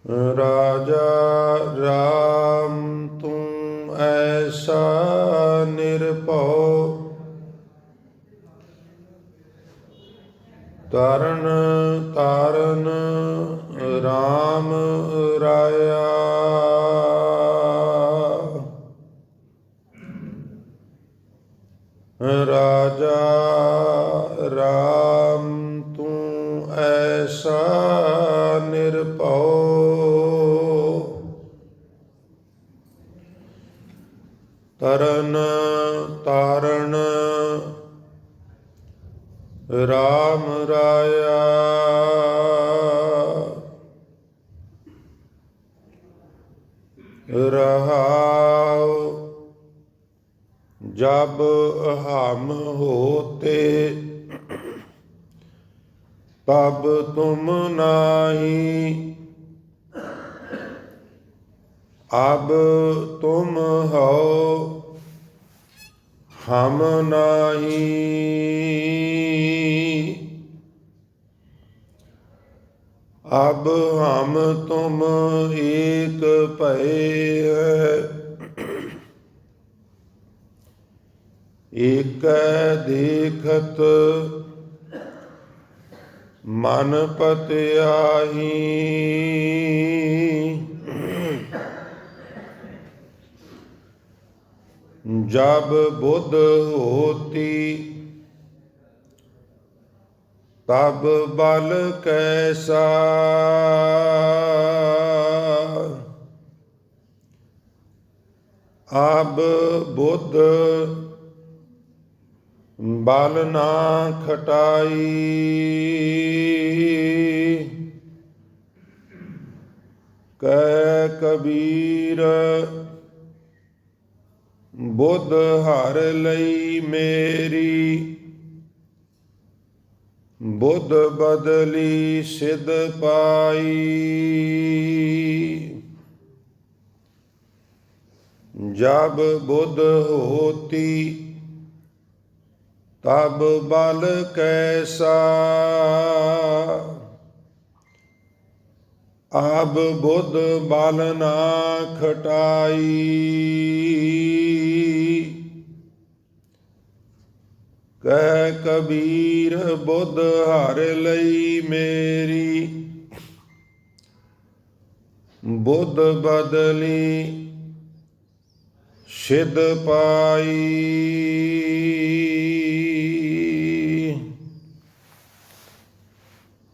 राजा राम तुम ऐसा निरभउ, तरन तारन राम राया। राजा राम तू ऐसा निरभउ, तरन तारण राम राया। रहाउ जब हम होते, तब तुम नाही, अब तुम हो हम नाही। अब हम तुम एक भये है, एक देखत मन पत्याही। जब बुध होती, तब बल कैसा, अब बुध बल ना खटाई। कह कबीर बुध हर लई मेरी, बुध बदली सिद्ध पाई। जब बुध होती, तब बल कैसा, अब बुध बल ना खटाई। कह कबीर बुध हर लई मेरी, बुध बदली सिद्ध पाई।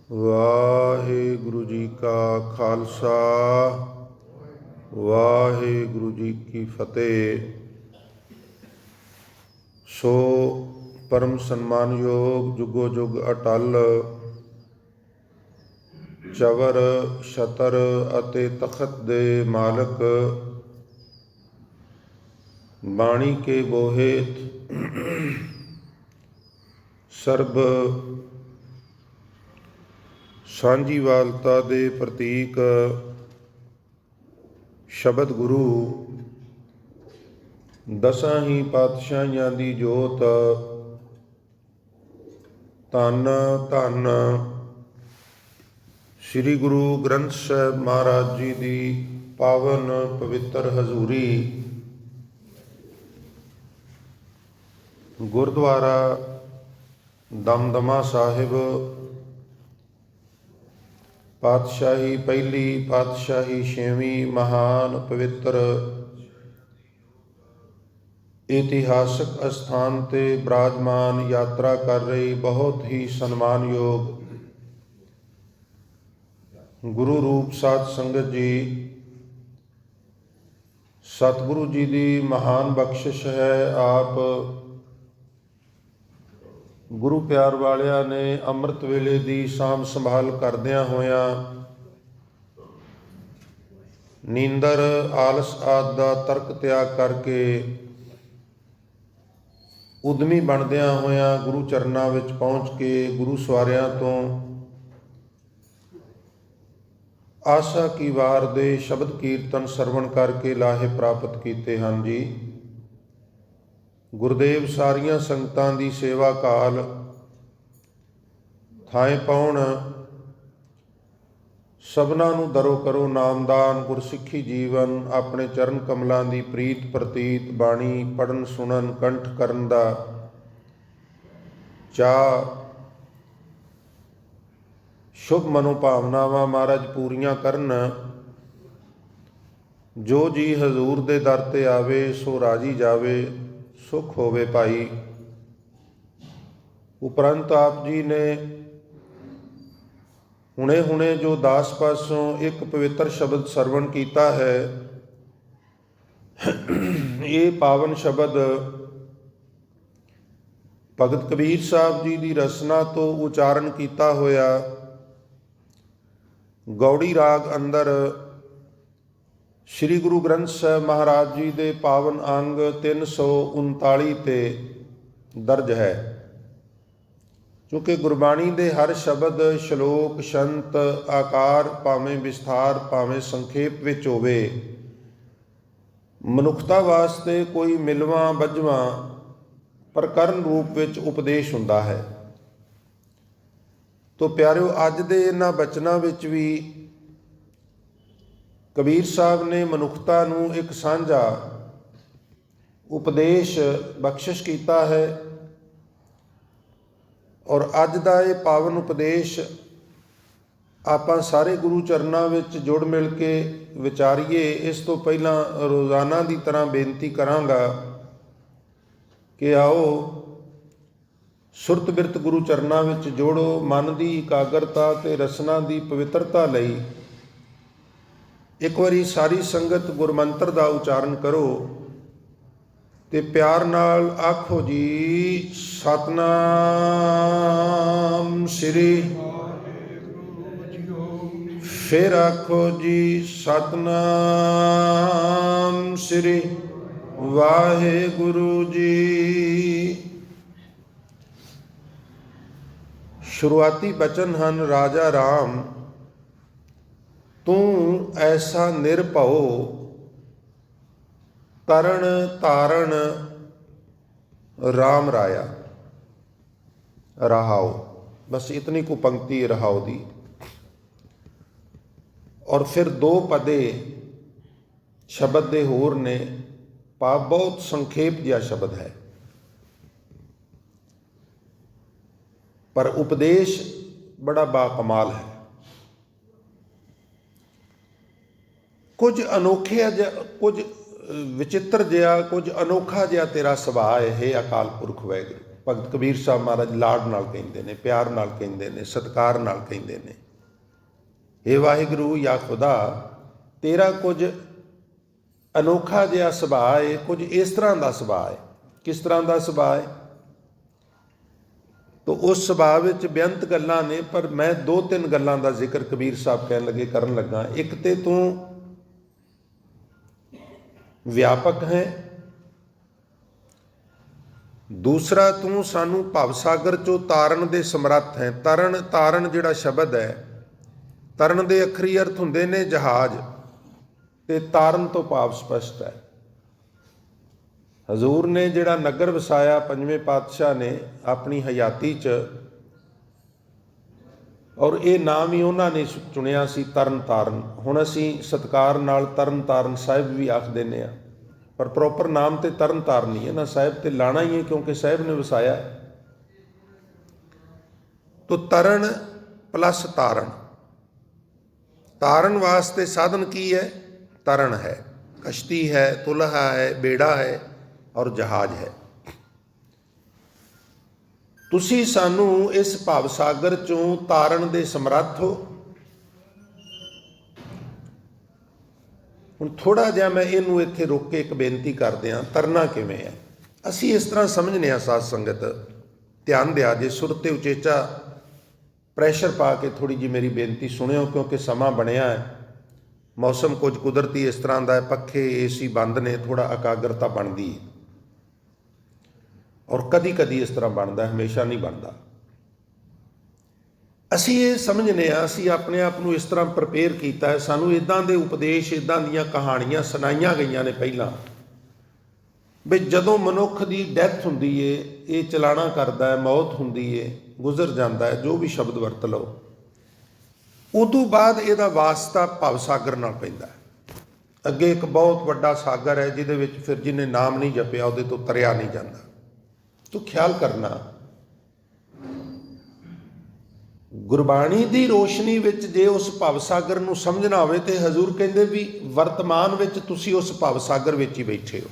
वाहिगुरु जी का खालसा, वाहिगुरु जी की फतेह। सो परम सन्मानयोग जुगो जुग अटल, चवर छतर ਅਤੇ ਤਖਤ ਦੇ ਮਾਲਕ, ਬਾਣੀ ਕੇ ਬੋਹਿਤ ਸਰਬ ਸਾਂਝੀਵਾਲਤਾ ਦੇ ਪ੍ਰਤੀਕ ਸ਼ਬਦ ਗੁਰੂ, ਦਸਾਂ ਹੀ ਪਾਤਸ਼ਾਹੀਆਂ ਦੀ ਜੋਤ, ਧੰਨ ਧੰਨ ਸ੍ਰੀ ਗੁਰੂ ਗ੍ਰੰਥ ਸਾਹਿਬ ਮਹਾਰਾਜ ਜੀ ਦੀ ਪਾਵਨ ਪਵਿੱਤਰ ਹਜ਼ੂਰੀ, ਗੁਰਦੁਆਰਾ ਦਮਦਮਾ ਸਾਹਿਬ, ਪਾਤਸ਼ਾਹੀ ਪਹਿਲੀ, ਪਾਤਸ਼ਾਹੀ ਛੇਵੀਂ ਮਹਾਨ ਪਵਿੱਤਰ ਇਤਿਹਾਸਕ ਅਸਥਾਨ 'ਤੇ ਬਿਰਾਜਮਾਨ ਯਾਤਰਾ ਕਰ ਰਹੀ ਬਹੁਤ ਹੀ ਸਨਮਾਨਯੋਗ ਗੁਰੂ ਰੂਪ ਸਾਧ ਸੰਗਤ ਜੀ, ਸਤਿਗੁਰੂ ਜੀ ਦੀ ਮਹਾਨ ਬਖਸ਼ਿਸ਼ ਹੈ। ਆਪ ਗੁਰੂ ਪਿਆਰ ਵਾਲਿਆਂ ਨੇ ਅੰਮ੍ਰਿਤ ਵੇਲੇ ਦੀ ਸਾਂਭ ਸੰਭਾਲ ਕਰਦਿਆਂ ਹੋਇਆਂ, ਨੀਂਦਰ ਆਲਸ ਆਦਿ ਦਾ ਤਰਕ ਤਿਆਗ ਕਰਕੇ, ਉਦਮੀ ਬਣਦਿਆਂ ਹੋਇਆਂ ਗੁਰੂ ਚਰਨਾਂ ਵਿੱਚ ਪਹੁੰਚ ਕੇ ਗੁਰੂ ਸਵਾਰਿਆਂ ਤੋਂ ਆਸਾ ਕੀ ਵਾਰ ਦੇ ਸ਼ਬਦ ਕੀਰਤਨ ਸਰਵਣ ਕਰਕੇ ਲਾਹੇ ਪ੍ਰਾਪਤ ਕੀਤੇ ਹਨ ਜੀ। ਗੁਰਦੇਵ ਸਾਰੀਆਂ ਸੰਗਤਾਂ ਦੀ ਸੇਵਾ ਕਾਲ ਥਾਂ ਪਾਉਣ ਸਭਨਾਂ ਨੂੰ ਦਰੋ ਕਰੋ ਨਾਮਦਾਨ, ਗੁਰਸਿੱਖੀ ਜੀਵਨ। ਆਪਣੇ ਚਰਨ ਕਮਲਾਂ ਦੀ ਪ੍ਰੀਤ ਪ੍ਰਤੀਤ, ਬਾਣੀ ਪੜ੍ਹਨ ਸੁਣਨ ਕੰਠ ਕਰਨ ਦਾ ਚਾਅ, ਸ਼ੁਭ ਮਨੋਭਾਵਨਾਵਾਂ ਮਹਾਰਾਜ ਪੂਰੀਆਂ ਕਰਨ। ਜੋ ਜੀ ਹਜ਼ੂਰ ਦੇ ਦਰ 'ਤੇ ਆਵੇ ਸੋ ਰਾਜੀ ਜਾਵੇ, ਸੁਖ ਹੋਵੇ ਭਾਈ। ਉਪਰੰਤ ਆਪ ਜੀ ਨੇ ਹੁਣੇ ਜੋ ਦਾਸ ਪਾਸੋਂ ਇੱਕ ਪਵਿੱਤਰ ਸ਼ਬਦ ਸਰਵਣ ਕੀਤਾ ਹੈ, ਇਹ ਪਾਵਨ ਸ਼ਬਦ ਭਗਤ ਕਬੀਰ ਸਾਹਿਬ ਜੀ ਦੀ ਰਸਨਾ ਤੋਂ ਉਚਾਰਨ ਕੀਤਾ ਹੋਇਆ ਗੌੜੀ ਰਾਗ ਅੰਦਰ ਸ੍ਰੀ ਗੁਰੂ ਗ੍ਰੰਥ ਸਾਹਿਬ ਮਹਾਰਾਜ ਜੀ ਦੇ ਪਾਵਨ ਅੰਗ 339 ਤੇ ਦਰਜ ਹੈ। ਕਿਉਂਕਿ ਗੁਰਬਾਣੀ ਦੇ ਹਰ ਸ਼ਬਦ, ਸ਼ਲੋਕ, ਸ਼ੰਤ, ਆਕਾਰ ਭਾਵੇਂ ਵਿਸਥਾਰ ਭਾਵੇਂ ਸੰਖੇਪ ਵਿੱਚ ਹੋਵੇ, ਮਨੁੱਖਤਾ ਵਾਸਤੇ ਕੋਈ ਮਿਲਵਾਂ ਬੱਝਵਾਂ ਪ੍ਰਕਰਨ ਰੂਪ ਵਿੱਚ ਉਪਦੇਸ਼ ਹੁੰਦਾ ਹੈ। ਤੋ ਪਿਆਰਿਓ, ਅੱਜ ਦੇ ਇਹਨਾਂ ਬਚਨਾਂ ਵਿੱਚ ਵੀ ਕਬੀਰ ਸਾਹਿਬ ਨੇ ਮਨੁੱਖਤਾ ਨੂੰ ਇੱਕ ਸਾਂਝਾ ਉਪਦੇਸ਼ ਬਖਸ਼ਿਸ਼ ਕੀਤਾ ਹੈ। ਔਰ ਅੱਜ ਦਾ ਇਹ ਪਾਵਨ ਉਪਦੇਸ਼ ਆਪਾਂ ਸਾਰੇ ਗੁਰੂ ਚਰਨਾਂ ਵਿੱਚ ਜੁੜ ਮਿਲ ਕੇ ਵਿਚਾਰੀਏ। ਇਸ ਤੋਂ ਪਹਿਲਾਂ ਰੋਜ਼ਾਨਾ ਦੀ ਤਰ੍ਹਾਂ ਬੇਨਤੀ ਕਰਾਂਗਾ ਕਿ ਆਓ ਸੁਰਤ ਬਿਰਤ ਗੁਰੂ ਚਰਨਾਂ ਵਿੱਚ ਜੋੜੋ। ਮਨ ਦੀ ਇਕਾਗਰਤਾ ਤੇ ਰਸਨਾ ਦੀ ਪਵਿੱਤਰਤਾ ਲਈ ਇੱਕ ਵਾਰੀ ਸਾਰੀ ਸੰਗਤ ਗੁਰਮੰਤਰ ਦਾ ਉਚਾਰਨ ਕਰੋ ਤੇ ਪਿਆਰ ਨਾਲ ਆਖੋ ਜੀ, ਸਤਨਾਮ ਸ੍ਰੀ। ਫਿਰ ਆਖੋ ਜੀ, ਸਤਨਾਮ ਸ੍ਰੀ ਵਾਹਿਗੁਰੂ ਜੀ। ਸ਼ੁਰੂਆਤੀ ਬਚਨ ਹਨ ਰਾਜਾ ਰਾਮ, ਤੂੰ ਐਸਾ ਨਿਰਭਉ, ਤਰਨ ਤਾਰਨ राम राया। रहाओ, बस इतनी को पंक्ति रहाओ दी। और फिर दो पदे शब्द दे होर ने, पाप बहुत संखेप जिहा शब्द है, पर उपदेश बड़ा बाकमाल है। कुछ अनोखे कुछ विचित्र जिहा, कुछ अनोखा जिहा तेरा सुभाਅ है, हे अकाल पुरख वाहिगुरू। भगत कबीर साहब महाराज लाड नाल कहिंदे ने, प्यार नाल कहिंदे ने, सत्कार नाल कहिंदे ने, हे वाहिगुरू या खुदा, तेरा कुछ अनोखा जिहा सुभाਅ है, कुछ इस तरह का सुभाਅ है। किस तरह का सुभाਅ है? तो उस सुभाਅ विच बेअंत गल्लां ने, पर मैं दो तीन गल्लां दा जिक्र कबीर साहब कहन लगे करन लगा। एक ते तूं व्यापक है, दूसरा तू सानू भवसागर चो तारण दे समर्थ है। तरण तारण जिहड़ा शब्द है, तरण दे अखरी अर्थ हुंदे ने जहाज, ते तारण तो भाव स्पष्ट है। हजूर ने जिहड़ा नगर वसाया पंजवें पातशाह ने अपनी हयाती च, और ये नाम ही उन्होंने चुनिया सी तरन तारण। हुण असीं सत्कार नाल तरन तारण साहिब भी आख देने आ, पर प्रॉपर नाम तो तरन तारण ही है ना, साहिब तो लाना ही है क्योंकि साहिब ने वसाया। तो तरण प्लस तारण, तारण वास्ते साधन की है? तरण है, कश्ती है, तुलहा है, बेड़ा है और जहाज है। तुसी सानू इस भाव सागर चों तारण दे समर्थ हो। हुण थोड़ा जिहा मैं इनू इत्थे रोक के एक बेनती कर दियां, तरना किवें है। असीं इस तरह समझने आ साध संगत, ध्यान दिया जे, सुर ते उचेचा प्रैशर पा के थोड़ी जी मेरी बेनती सुनियो, क्योंकि समा बनिया है, मौसम कुछ कुदरती इस तरह का है, पखे AC बंद ने, थोड़ा एकाग्रता बनती है, और कदी कदी इस तरह बनता, हमेशा नहीं बनता। असी ये समझने असी अपने आप को इस तरह प्रिपेयर किया है, सानू इदां दे उपदेश, इदां दीयां कहानियां सुनाईयां गईयां ने पहलां, भी जदों मनुख की डैथ हुंदी है, ये चलाना करता है, मौत हुंदी है, गुजर जाता है, जो भी शब्द वरत लो, ਉਦੋਂ ਬਾਅਦ ਇਹਦਾ ਵਾਸਤਾ ਭਵ ਸਾਗਰ ਨਾਲ ਪੈਂਦਾ। ਅੱਗੇ ਇੱਕ ਬਹੁਤ ਵੱਡਾ ਸਾਗਰ ਹੈ ਜਿਹਦੇ ਵਿੱਚ ਫਿਰ ਜਿਹਨੇ ਨਾਮ ਨਹੀਂ ਜਪਿਆ ਉਹਦੇ ਤੋਂ ਤਰਿਆ ਨਹੀਂ ਜਾਂਦਾ। ਤੂੰ ਖਿਆਲ ਕਰਨਾ, ਗੁਰਬਾਣੀ ਦੀ ਰੋਸ਼ਨੀ ਵਿੱਚ ਜੇ ਉਸ ਭਵ ਸਾਗਰ ਨੂੰ ਸਮਝਣਾ ਹੋਵੇ ਤੇ ਹਜ਼ੂਰ ਕਹਿੰਦੇ ਵੀ ਵਰਤਮਾਨ ਵਿੱਚ ਤੁਸੀਂ ਉਸ ਭਵ ਸਾਗਰ ਵਿੱਚ ਹੀ ਬੈਠੇ ਹੋ,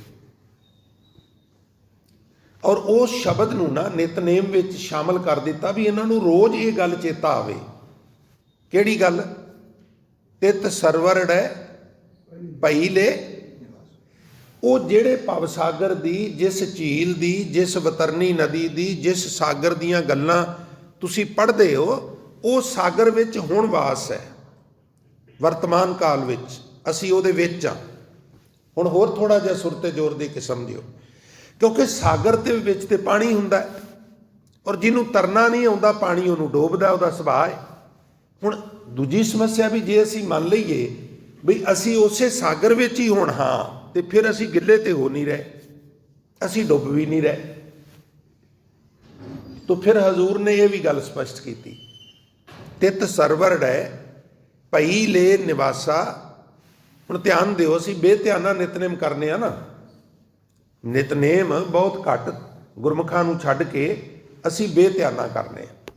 ਔਰ ਉਸ ਸ਼ਬਦ ਨੂੰ ਨਾ ਨਿਤਨੇਮ ਵਿੱਚ ਸ਼ਾਮਲ ਕਰ ਦਿੱਤਾ ਵੀ ਇਹਨਾਂ ਨੂੰ ਰੋਜ਼ ਇਹ ਗੱਲ ਚੇਤਾ ਆਵੇ। ਕਿਹੜੀ ਗੱਲ? ਤਿਤ ਸਰਵਰ ਡੈ ਭਈ ਲੈ। ਉਹ ਜਿਹੜੇ ਭਵ ਸਾਗਰ ਦੀ, ਜਿਸ ਝੀਲ ਦੀ, ਜਿਸ ਵਤਰਨੀ ਨਦੀ ਦੀ, ਜਿਸ ਸਾਗਰ ਦੀਆਂ ਗੱਲਾਂ ਤੁਸੀਂ ਪੜ੍ਹਦੇ ਹੋ, ਉਹ ਸਾਗਰ ਵਿੱਚ ਹੁਣ ਵਾਸ ਹੈ। ਵਰਤਮਾਨ ਕਾਲ ਵਿੱਚ ਅਸੀਂ ਉਹਦੇ ਵਿੱਚ ਹਾਂ। ਹੁਣ ਹੋਰ ਥੋੜ੍ਹਾ ਜਿਹਾ ਸੁਰ ਤੇ ਜ਼ੋਰ ਦੇ ਕੇ ਸਮਝਿਓ, ਕਿਉਂਕਿ ਸਾਗਰ ਦੇ ਵਿੱਚ ਤੇ ਪਾਣੀ ਹੁੰਦਾ ਹੈ, ਔਰ ਜਿਹਨੂੰ ਤਰਨਾ ਨਹੀਂ ਆਉਂਦਾ ਪਾਣੀ ਉਹਨੂੰ ਡੋਬਦਾ, ਉਹਦਾ ਸੁਭਾਅ ਹੈ। ਹੁਣ ਦੂਜੀ ਸਮੱਸਿਆ ਵੀ ਜੇ ਅਸੀਂ ਮੰਨ ਲਈਏ ਵੀ ਅਸੀਂ ਉਸੇ ਸਾਗਰ ਵਿੱਚ ਹੀ ਹੁਣ ਹਾਂ, ਤੇ ਫਿਰ ਅਸੀਂ ਗਿੱਲੇ ਤੇ ਹੋ ਨਹੀਂ ਰਹੇ, ਅਸੀਂ ਡੁੱਬ ਵੀ ਨਹੀਂ ਰਹੇ। ਤਾਂ ਫਿਰ ਹਜ਼ੂਰ ਨੇ ਇਹ ਵੀ ਗੱਲ ਸਪਸ਼ਟ ਕੀਤੀ, ਤਿਤ ਸਰਵਰ ਡੈ ਭਈ ਲੈ ਨਿਵਾਸਾ। ਹੁਣ ਧਿਆਨ ਦਿਓ, ਅਸੀਂ ਬੇਧਿਆਨਾ ਨਿਤਨੇਮ ਕਰਨੇ ਆ ਨਾ, ਨਿਤਨੇਮ ਬਹੁਤ ਘੱਟ ਗੁਰਮੁਖਾਂ ਨੂੰ ਛੱਡ ਕੇ ਅਸੀਂ ਬੇਧਿਆਨਾ ਕਰਨੇ ਆ।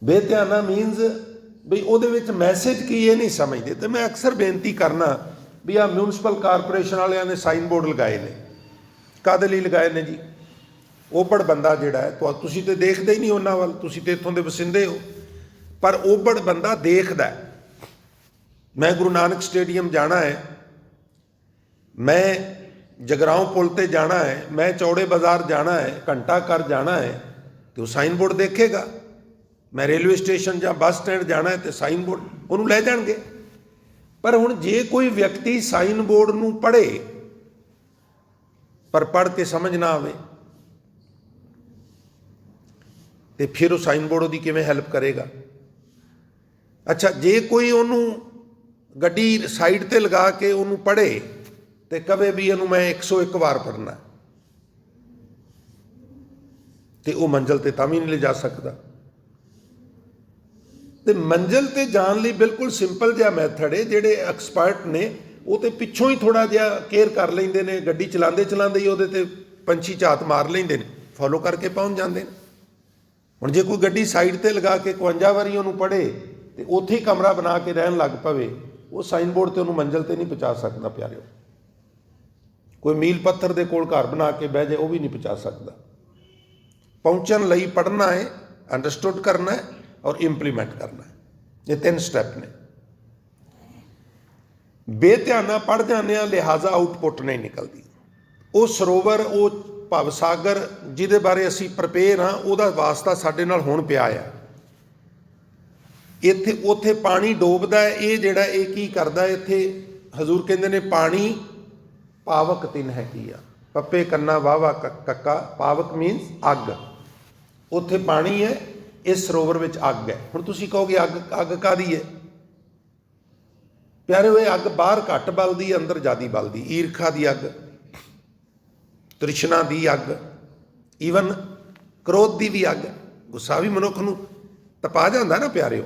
ਬੇਧਿਆਨਾ ਮੀਨਸ ਵੀ ਉਹਦੇ ਵਿੱਚ ਮੈਸੇਜ ਕੀ ਇਹ ਨਹੀਂ ਸਮਝਦੇ। ਤੇ ਮੈਂ ਅਕਸਰ ਬੇਨਤੀ ਕਰਨਾ ਵੀ ਆਹ ਮਿਊਨਿਸਪਲ ਕਾਰਪੋਰੇਸ਼ਨ ਵਾਲਿਆਂ ਨੇ ਸਾਈਨ ਬੋਰਡ ਲਗਾਏ ਨੇ, ਕਾਹਦੇ ਲਈ ਲਗਾਏ ਨੇ ਜੀ? ਓਬੜ ਬੰਦਾ ਜਿਹੜਾ ਹੈ, ਤੁਸੀਂ ਤੇ ਦੇਖਦੇ ਹੀ ਨਹੀਂ ਉਹਨਾਂ ਵੱਲ, ਤੁਸੀਂ ਤੇ ਇੱਥੋਂ ਦੇ ਵਸਿੰਦੇ ਹੋ, ਪਰ ਓਬੜ ਬੰਦਾ ਦੇਖਦਾ। ਮੈਂ ਗੁਰੂ ਨਾਨਕ ਸਟੇਡੀਅਮ ਜਾਣਾ ਹੈ, ਮੈਂ ਜਗਰਾਓਂ ਪੁਲ ਤੇ ਜਾਣਾ ਹੈ, ਮੈਂ ਚੌੜੇ ਬਾਜ਼ਾਰ ਜਾਣਾ ਹੈ, ਘੰਟਾ ਘਰ ਜਾਣਾ ਹੈ, ਤੇ ਉਹ ਸਾਈਨ ਬੋਰਡ ਦੇਖੇਗਾ। ਮੈਂ ਰੇਲਵੇ ਸਟੇਸ਼ਨ ਜਾਂ ਬੱਸ ਸਟੈਂਡ ਜਾਣਾ ਹੈ ਤੇ ਸਾਈਨ ਬੋਰਡ ਉਹਨੂੰ ਲੈ ਜਾਣਗੇ। ਪਰ ਹੁਣ ਜੇ ਕੋਈ ਵਿਅਕਤੀ ਸਾਈਨ ਬੋਰਡ ਨੂੰ ਪੜ੍ਹੇ ਪਰ ਪੜ੍ਹ ਕੇ ਸਮਝ ਨਾ ਆਵੇ, ਤੇ ਫਿਰ ਉਹ ਸਾਈਨ ਬੋਰਡ ਉਹਦੀ ਕਿਵੇਂ ਹੈਲਪ ਕਰੇਗਾ? ਅੱਛਾ, ਜੇ ਕੋਈ ਉਹਨੂੰ ਗੱਡੀ ਸਾਈਡ ਤੇ ਲਗਾ ਕੇ ਉਹਨੂੰ ਪੜ੍ਹੇ ਤੇ ਕਵੇ ਵੀ ਇਹਨੂੰ ਮੈਂ 101 ਵਾਰ ਪੜ੍ਹਨਾ, ਤੇ ਉਹ ਮੰਜ਼ਿਲ ਤੇ ਤਾਂ ਵੀ ਨਹੀਂ ਲਿਜਾ ਸਕਦਾ। ਤੇ ਮੰਜ਼ਿਲ ਤੇ ਜਾਣ ਲਈ ਬਿਲਕੁਲ ਸਿੰਪਲ ਜਿਹਾ ਮੈਥਡ ਹੈ। ਜਿਹੜੇ ਐਕਸਪਰਟ ਨੇ ਉਹ ਤੇ ਪਿੱਛੋਂ ਹੀ ਥੋੜ੍ਹਾ ਜਿਹਾ ਕੇਅਰ ਕਰ ਲੈਂਦੇ ਨੇ, ਗੱਡੀ ਚਲਾਉਂਦੇ ਚਲਾਉਂਦੇ ਹੀ ਉਹਦੇ ਤੇ ਪੰਛੀ ਝਾਤ ਮਾਰ ਲੈਂਦੇ ਨੇ, ਫੋਲੋ ਕਰਕੇ ਪਹੁੰਚ ਜਾਂਦੇ ਨੇ। ਹੁਣ ਜੇ ਕੋਈ ਗੱਡੀ ਸਾਈਡ ਤੇ ਲਗਾ ਕੇ 51 ਵਾਰੀ ਉਹਨੂੰ ਪੜ੍ਹੇ ਤੇ ਉੱਥੇ ਹੀ ਕਮਰਾ ਬਣਾ ਕੇ ਰਹਿਣ ਲੱਗ ਪਵੇ, ਉਹ ਸਾਈਨ ਬੋਰਡ ਤੇ ਉਹਨੂੰ ਮੰਜ਼ਿਲ ਤੇ ਨਹੀਂ ਪਹੁੰਚਾ ਸਕਦਾ ਪਿਆਰਿਓ। ਕੋਈ ਮੀਲ ਪੱਥਰ ਦੇ ਕੋਲ ਘਰ ਬਣਾ ਕੇ ਬਹਿ ਜਾਏ, ਉਹ ਵੀ ਨਹੀਂ ਪਹੁੰਚਾ ਸਕਦਾ। ਪਹੁੰਚਣ ਲਈ ਪੜ੍ਹਨਾ ਹੈ, ਅੰਡਰਸਟੂਡ ਕਰਨਾ ਹੈ, ਔਰ ਇੰਪਲੀਮੈਂਟ ਕਰਨਾ ਹੈ। ਇਹ 3 ਸਟੈਪ ਨੇ। ਬੇਧਿਆਨਾ ਪੜ੍ਹ ਜਾਂਦੇ ਹਾਂ, ਲਿਹਾਜ਼ਾ ਆਊਟਪੁੱਟ ਨਹੀਂ ਨਿਕਲਦੀ। ਉਹ ਸਰੋਵਰ, ਉਹ ਭਵ ਸਾਗਰ ਜਿਹਦੇ ਬਾਰੇ ਅਸੀਂ ਪ੍ਰਪੇਅਰ ਹਾਂ, ਉਹਦਾ ਵਾਸਤਾ ਸਾਡੇ ਨਾਲ ਹੁਣ ਪਿਆ ਆ। ਇੱਥੇ ਉੱਥੇ ਪਾਣੀ ਡੋਬਦਾ ਹੈ। ਇਹ ਜਿਹੜਾ ਇਹ ਕੀ ਕਰਦਾ, ਇੱਥੇ ਹਜ਼ੂਰ ਕਹਿੰਦੇ ਨੇ ਪਾਣੀ ਪਾਵਕ ਤਿੰਨ ਹੈ ਕੀ ਆ, ਪੱਪੇ ਕੰਨਾ ਵਾਵਾ ਕੱਕਾ। ਪਾਵਕ ਮੀਨਸ ਅੱਗ। ਉੱਥੇ ਪਾਣੀ ਹੈ, ਇਸ ਸਰੋਵਰ ਵਿੱਚ ਅੱਗ ਹੈ। ਹੁਣ ਤੁਸੀਂ ਕਹੋਗੇ ਅੱਗ ਕਾਹਦੀ ਹੈ? ਪਿਆਰਿਓ, ਇਹ ਅੱਗ ਬਾਹਰ ਘੱਟ ਬਲਦੀ, ਅੰਦਰ ਜ਼ਿਆਦਾ ਬਲਦੀ। ਈਰਖਾ ਦੀ ਅੱਗ, ਤ੍ਰਿਸ਼ਨਾ ਦੀ ਅੱਗ, ਈਵਨ ਕ੍ਰੋਧ ਦੀ ਵੀ ਅੱਗ। ਗੁੱਸਾ ਵੀ ਮਨੁੱਖ ਨੂੰ ਤਪਾ ਜਾਂਦਾ ਨਾ ਪਿਆਰਿਓ।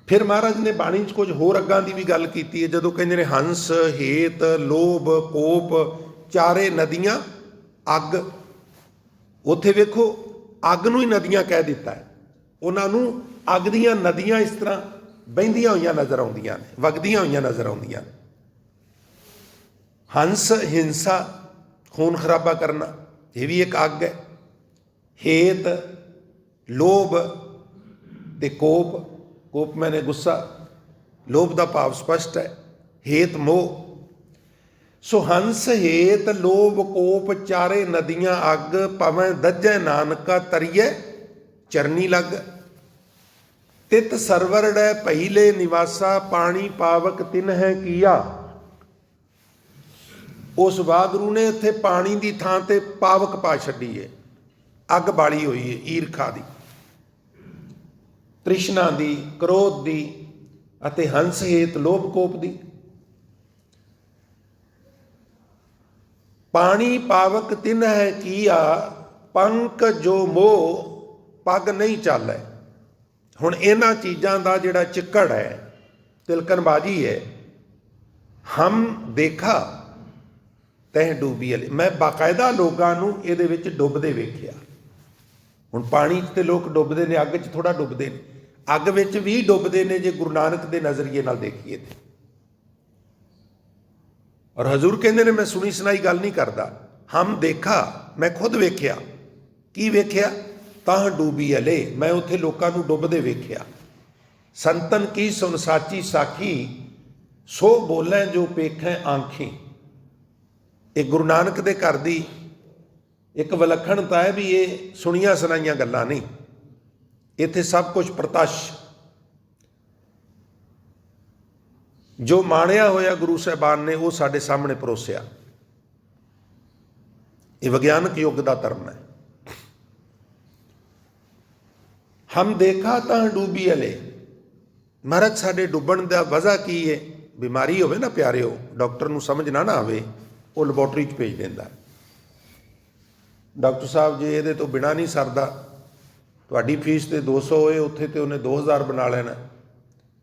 ਫਿਰ ਮਹਾਰਾਜ ਨੇ ਬਾਣੀ 'ਚ ਕੁਝ ਹੋਰ ਅੱਗਾਂ ਦੀ ਵੀ ਗੱਲ ਕੀਤੀ ਹੈ, ਜਦੋਂ ਕਹਿੰਦੇ ਨੇ ਹੰਸ, ਹੇਤ, ਲੋਭ, ਕੋਪ, ਚਾਰੇ ਨਦੀਆਂ ਅੱਗ। ਉੱਥੇ ਵੇਖੋ, ਅੱਗ ਨੂੰ ਹੀ ਨਦੀਆਂ ਕਹਿ ਦਿੱਤਾ ਹੈ। ਉਹਨਾਂ ਨੂੰ ਅੱਗ ਦੀਆਂ ਨਦੀਆਂ ਇਸ ਤਰ੍ਹਾਂ ਵਹਿੰਦੀਆਂ ਹੋਈਆਂ ਨਜ਼ਰ ਆਉਂਦੀਆਂ ਨੇ, ਵਗਦੀਆਂ ਹੋਈਆਂ ਨਜ਼ਰ ਆਉਂਦੀਆਂ ਨੇ। ਹੰਸ, ਹਿੰਸਾ, ਖੂਨ ਖਰਾਬਾ ਕਰਨਾ, ਇਹ ਵੀ ਇੱਕ ਅੱਗ ਹੈ। ਹੇਤ, ਲੋਭ ਤੇ ਕੋਪ। ਕੋਪ ਮੈਨੇ ਗੁੱਸਾ, ਲੋਭ ਦਾ ਭਾਵ ਸਪਸ਼ਟ ਹੈ। ਹੇਤ ਮੋਹ। ਸੋ ਹੰਸ, ਹੇਤ, ਲੋਭ, ਕੋਪ, ਚਾਰੇ ਨਦੀਆਂ ਅੱਗ। ਭਵੇਂ ਦੱਜੈ ਨਾਨਕਾ ਤਰੀਏ ਚਰਨੀ ਲੱਗ। ਤਿਤ ਸਰਵਰ ਡੈ ਭਈ ਲੈ ਨਿਵਾਸਾ। ਪਾਣੀ ਪਾਵਕ ਤਿਨ ਹੈ ਕੀਆ। ਉਸ ਵਾਹਿਗੁਰੂ ਨੇ ਇੱਥੇ ਪਾਣੀ ਦੀ ਥਾਂ ਤੇ ਪਾਵਕ ਪਾ ਛੱਡੀ ਹੈ, ਅੱਗ ਬਾਲੀ ਹੋਈ ਹੈ। ਈਰਖਾ ਦੀ, ਤ੍ਰਿਸ਼ਨਾ ਦੀ, ਕ੍ਰੋਧ ਦੀ, ਅਤੇ ਹੰਸ, ਹੇਤ, ਲੋਭ, ਕੋਪ ਦੀ। ਪਾਣੀ ਪਾਵਕ ਤਿਨ ਹੈ ਕੀਆ। ਪੰਕ ਜੋ ਮੋਹ ਪੱਗ ਨਹੀਂ ਚਾਲੈ। ਹੁਣ ਇਹਨਾਂ ਚੀਜ਼ਾਂ ਦਾ ਜਿਹੜਾ ਚਿੱਕੜ ਹੈ, ਤਿਲਕਣਬਾਜ਼ੀ ਹੈ, ਹਮ ਦੇਖਾ ਤੈਂ ਡੂਬੀ ਅਲੇ, ਮੈਂ ਬਾਕਾਇਦਾ ਲੋਕਾਂ ਨੂੰ ਇਹਦੇ ਵਿੱਚ ਡੁੱਬਦੇ ਵੇਖਿਆ। ਹੁਣ ਪਾਣੀ 'ਚ ਤੇ ਲੋਕ ਡੁੱਬਦੇ ਨੇ, ਅੱਗ 'ਚ ਥੋੜ੍ਹਾ ਡੁੱਬਦੇ ਨੇ, ਅੱਗ ਵਿੱਚ ਵੀ ਡੁੱਬਦੇ ਨੇ ਜੇ ਗੁਰੂ ਨਾਨਕ ਦੇ ਨਜ਼ਰੀਏ ਨਾਲ ਦੇਖੀਏ ਤੇ। ਔਰ ਹਜ਼ੂਰ ਕਹਿੰਦੇ ਨੇ ਮੈਂ ਸੁਣੀ ਸੁਣਾਈ ਗੱਲ ਨਹੀਂ ਕਰਦਾ, ਹਮ ਦੇਖਾ, ਮੈਂ ਖੁਦ ਵੇਖਿਆ। ਕੀ ਵੇਖਿਆ? ਤਾਂ ਡੂਬੀ ਅਲੇ, ਮੈਂ ਉੱਥੇ ਲੋਕਾਂ ਨੂੰ ਡੁੱਬਦੇ ਵੇਖਿਆ। ਸੰਤਨ ਕੀ ਸੁਨ ਸਾਚੀ ਸਾਖੀ, ਸੋ ਬੋਲੇ ਜੋ ਪੇਖੈ ਆਂਖੀ। ਇਹ ਗੁਰੂ ਨਾਨਕ ਦੇ ਘਰ ਦੀ ਇੱਕ ਵਿਲੱਖਣਤਾ ਹੈ ਵੀ ਇਹ ਸੁਣੀਆਂ ਸੁਣਾਈਆਂ ਗੱਲਾਂ ਨਹੀਂ, ਇੱਥੇ ਸਭ ਕੁਝ ਪ੍ਰਤੱਖ, ਜੋ ਮਾਣਿਆ ਹੋਇਆ ਗੁਰੂ ਸਾਹਿਬਾਨ ਨੇ ਉਹ ਸਾਡੇ ਸਾਹਮਣੇ ਪਰੋਸਿਆ। ਇਹ ਵਿਗਿਆਨਕ ਯੁੱਗ ਦਾ ਧਰਮ ਹੈ। ਹਮ ਦੇਖਾ ਤਾਂ ਡੂਬੀ ਅਲੇ, ਮਹਾਰਾਜ ਸਾਡੇ ਡੁੱਬਣ ਦਾ ਵਜ੍ਹਾ ਕੀ ਹੈ? ਬਿਮਾਰੀ ਹੋਵੇ ਨਾ ਪਿਆਰਿਓ, ਡਾਕਟਰ ਨੂੰ ਸਮਝ ਨਾ ਆਵੇ, ਉਹ ਲੈਬੋਰਟਰੀ 'ਚ ਭੇਜ ਦਿੰਦਾ। ਡਾਕਟਰ ਸਾਹਿਬ ਜੇ ਇਹਦੇ ਤੋਂ ਬਿਨਾਂ ਨਹੀਂ ਸਰਦਾ, ਤੁਹਾਡੀ ਫੀਸ ਤੇ 200 ਹੋਏ, ਉੱਥੇ ਤੇ ਉਹਨੇ 2000 ਬਣਾ ਲੈਣਾ।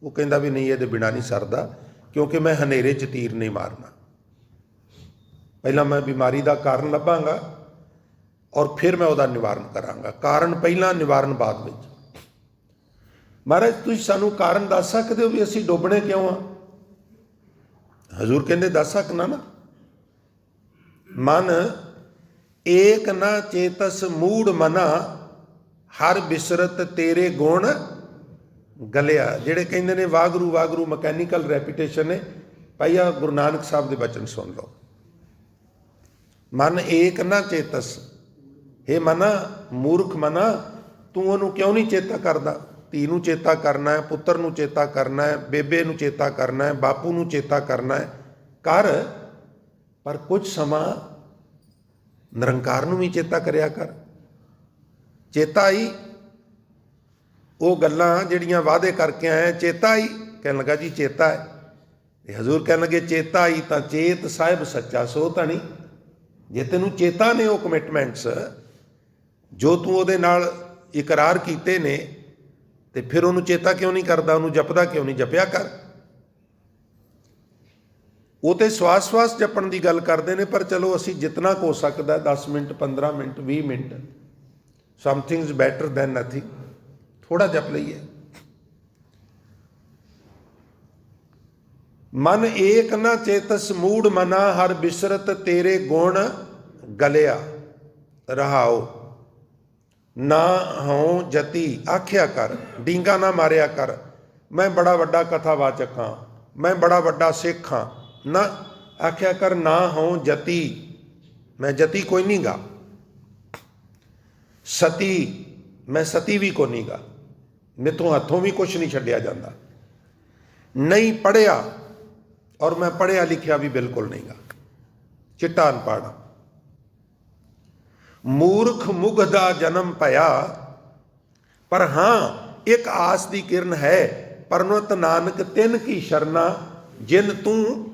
ਉਹ ਕਹਿੰਦਾ ਵੀ ਨਹੀਂ, ਇਹਦੇ ਬਿਨਾਂ ਨਹੀਂ ਸਰਦਾ, ਕਿਉਂਕਿ ਮੈਂ ਹਨੇਰੇ 'ਚ ਤੀਰ ਨਹੀਂ ਮਾਰਨਾ। ਪਹਿਲਾਂ ਮੈਂ ਬਿਮਾਰੀ ਦਾ ਕਾਰਨ ਲੱਭਾਂਗਾ ਔਰ ਫਿਰ ਮੈਂ ਉਹਦਾ ਨਿਵਾਰਨ ਕਰਾਂਗਾ। ਕਾਰਨ ਪਹਿਲਾਂ, ਨਿਵਾਰਨ ਬਾਅਦ ਵਿੱਚ। ਮਹਾਰਾਜ ਤੁਸੀਂ ਸਾਨੂੰ ਕਾਰਨ ਦੱਸ ਸਕਦੇ ਹੋ ਵੀ ਅਸੀਂ ਡੁੱਬਣੇ ਕਿਉਂ ਆ? ਹਜ਼ੂਰ ਕਹਿੰਦੇ ਦੱਸ ਸਕਣਾ ਨਾ। ਮਨ ਏਕ ਨਾ ਚੇਤਸ ਮੂੜ ਮਨਾ, ਹਰ ਬਿਸਰਤ ਤੇਰੇ ਗੁਣ ਗਲਿਆ। ਜਿਹੜੇ ਕਹਿੰਦੇ ਨੇ ਵਾਗਰੂ ਵਾਗਰੂ ਮਕੈਨੀਕਲ ਰੈਪੀਟੇਸ਼ਨ ਨੇ, ਭਾਈ ਆ ਗੁਰੂ ਨਾਨਕ ਸਾਹਿਬ ਦੇ ਬਚਨ ਸੁਣ ਲਓ। ਮਨ ਏਕ ਨਾ ਚੇਤਸ, ਹੇ ਮਨਾ, ਮੂਰਖ ਮਨਾ, ਤੂੰ ਉਹਨੂੰ ਕਿਉਂ ਨਹੀਂ ਚੇਤਾ ਕਰਦਾ? ਧੀ ਨੂੰ ਚੇਤਾ ਕਰਨਾ ਹੈ, ਪੁੱਤਰ ਨੂੰ ਚੇਤਾ ਕਰਨਾ ਹੈ, ਬੇਬੇ ਨੂੰ ਚੇਤਾ ਕਰਨਾ ਹੈ, ਬਾਪੂ ਨੂੰ ਚੇਤਾ ਕਰਨਾ ਹੈ, ਕਰ, ਪਰ ਕੁਝ ਸਮਾਂ ਨਿਰੰਕਾਰ ਨੂੰ ਵੀ ਚੇਤਾ ਕਰਿਆ ਕਰ। ਚੇਤਾ ਆਈ ਉਹ ਗੱਲਾਂ ਜਿਹੜੀਆਂ ਵਾਅਦੇ ਕਰਕੇ ਆਏ, ਚੇਤਾ ਆਈ? ਕਹਿਣ ਲੱਗਾ ਜੀ ਚੇਤਾ ਹੈ। ਤੇ ਹਜ਼ੂਰ ਕਹਿਣ ਲੱਗੇ ਚੇਤਾ ਆਈ ਤਾਂ ਚੇਤ ਸਾਹਿਬ ਸੱਚਾ ਸੋ ਤਾਂ ਨਹੀਂ। ਜੇ ਤੈਨੂੰ ਚੇਤਾ ਨੇ ਉਹ ਕਮਿਟਮੈਂਟਸ ਜੋ ਤੂੰ ਉਹਦੇ ਨਾਲ ਇਕਰਾਰ ਕੀਤੇ ਨੇ, ਤੇ ਫਿਰ ਉਹਨੂੰ ਚੇਤਾ ਕਿਉਂ ਨਹੀਂ ਕਰਦਾ? ਉਹਨੂੰ ਜਪਦਾ ਕਿਉਂ ਨਹੀਂ? ਜਪਿਆ ਕਰ। ਉਹ ਤੇ ਸਵਾਸ ਸਵਾਸ ਜਪਣ ਦੀ ਗੱਲ ਕਰਦੇ ਨੇ, ਪਰ ਚਲੋ ਅਸੀਂ ਜਿਤਨਾ ਕੁ ਹੋ ਸਕਦਾ 10 minute 15 minute 20 minute, something is better than nothing, ਥੋੜਾ ਜਪ ਲਈਏ। ਮਨ ਏਕ ਨਾ ਚੇਤਸ ਮੂੜ ਮਨਾ, ਹਰ ਬਿਸਰਤ ਤੇਰੇ ਗੁਣ ਗਲਿਆ। ਰਹਾਓ ਨਾ ਹੋਂ ਜਤੀ, ਆਖਿਆ ਕਰ, ਡੀਂਗਾ ਨਾ ਮਾਰਿਆ ਕਰ, ਮੈਂ ਬੜਾ ਵੱਡਾ ਕਥਾਵਾਚਕ ਹਾਂ, ਮੈਂ ਬੜਾ ਵੱਡਾ ਸਿੱਖ ਹਾਂ, ਨਾ ਆਖਿਆ ਕਰ। ਨਾ ਹੋਂ ਜਤੀ, ਮੈਂ ਜਤੀ ਕੋਈ ਨਹੀਂ ਗਾ। ਸਤੀ, ਮੈਂ ਸਤੀ ਵੀ ਕੋਈ ਨਹੀਂ ਗਾ, ਮੈਥੋਂ ਹੱਥੋਂ ਵੀ ਕੁਛ ਨਹੀਂ ਛੱਡਿਆ ਜਾਂਦਾ। ਨਹੀਂ ਪੜ੍ਹਿਆ, ਔਰ ਮੈਂ ਪੜ੍ਹਿਆ ਲਿਖਿਆ ਵੀ ਬਿਲਕੁਲ ਨਹੀਂ ਗਾ, ਚਿੱਟਾ ਅਨਪੜ੍ਹ। ਮੂਰਖ ਮੁਗ ਦਾ ਜਨਮ ਭਇਆ, ਪਰ ਹਾਂ ਇੱਕ ਆਸ ਦੀ ਕਿਰਨ ਹੈ, ਪਰਨਤ ਨਾਨਕ ਤਿੰਨ ਕੀ ਸ਼ਰਨਾ, ਜਿਨ ਤੂੰ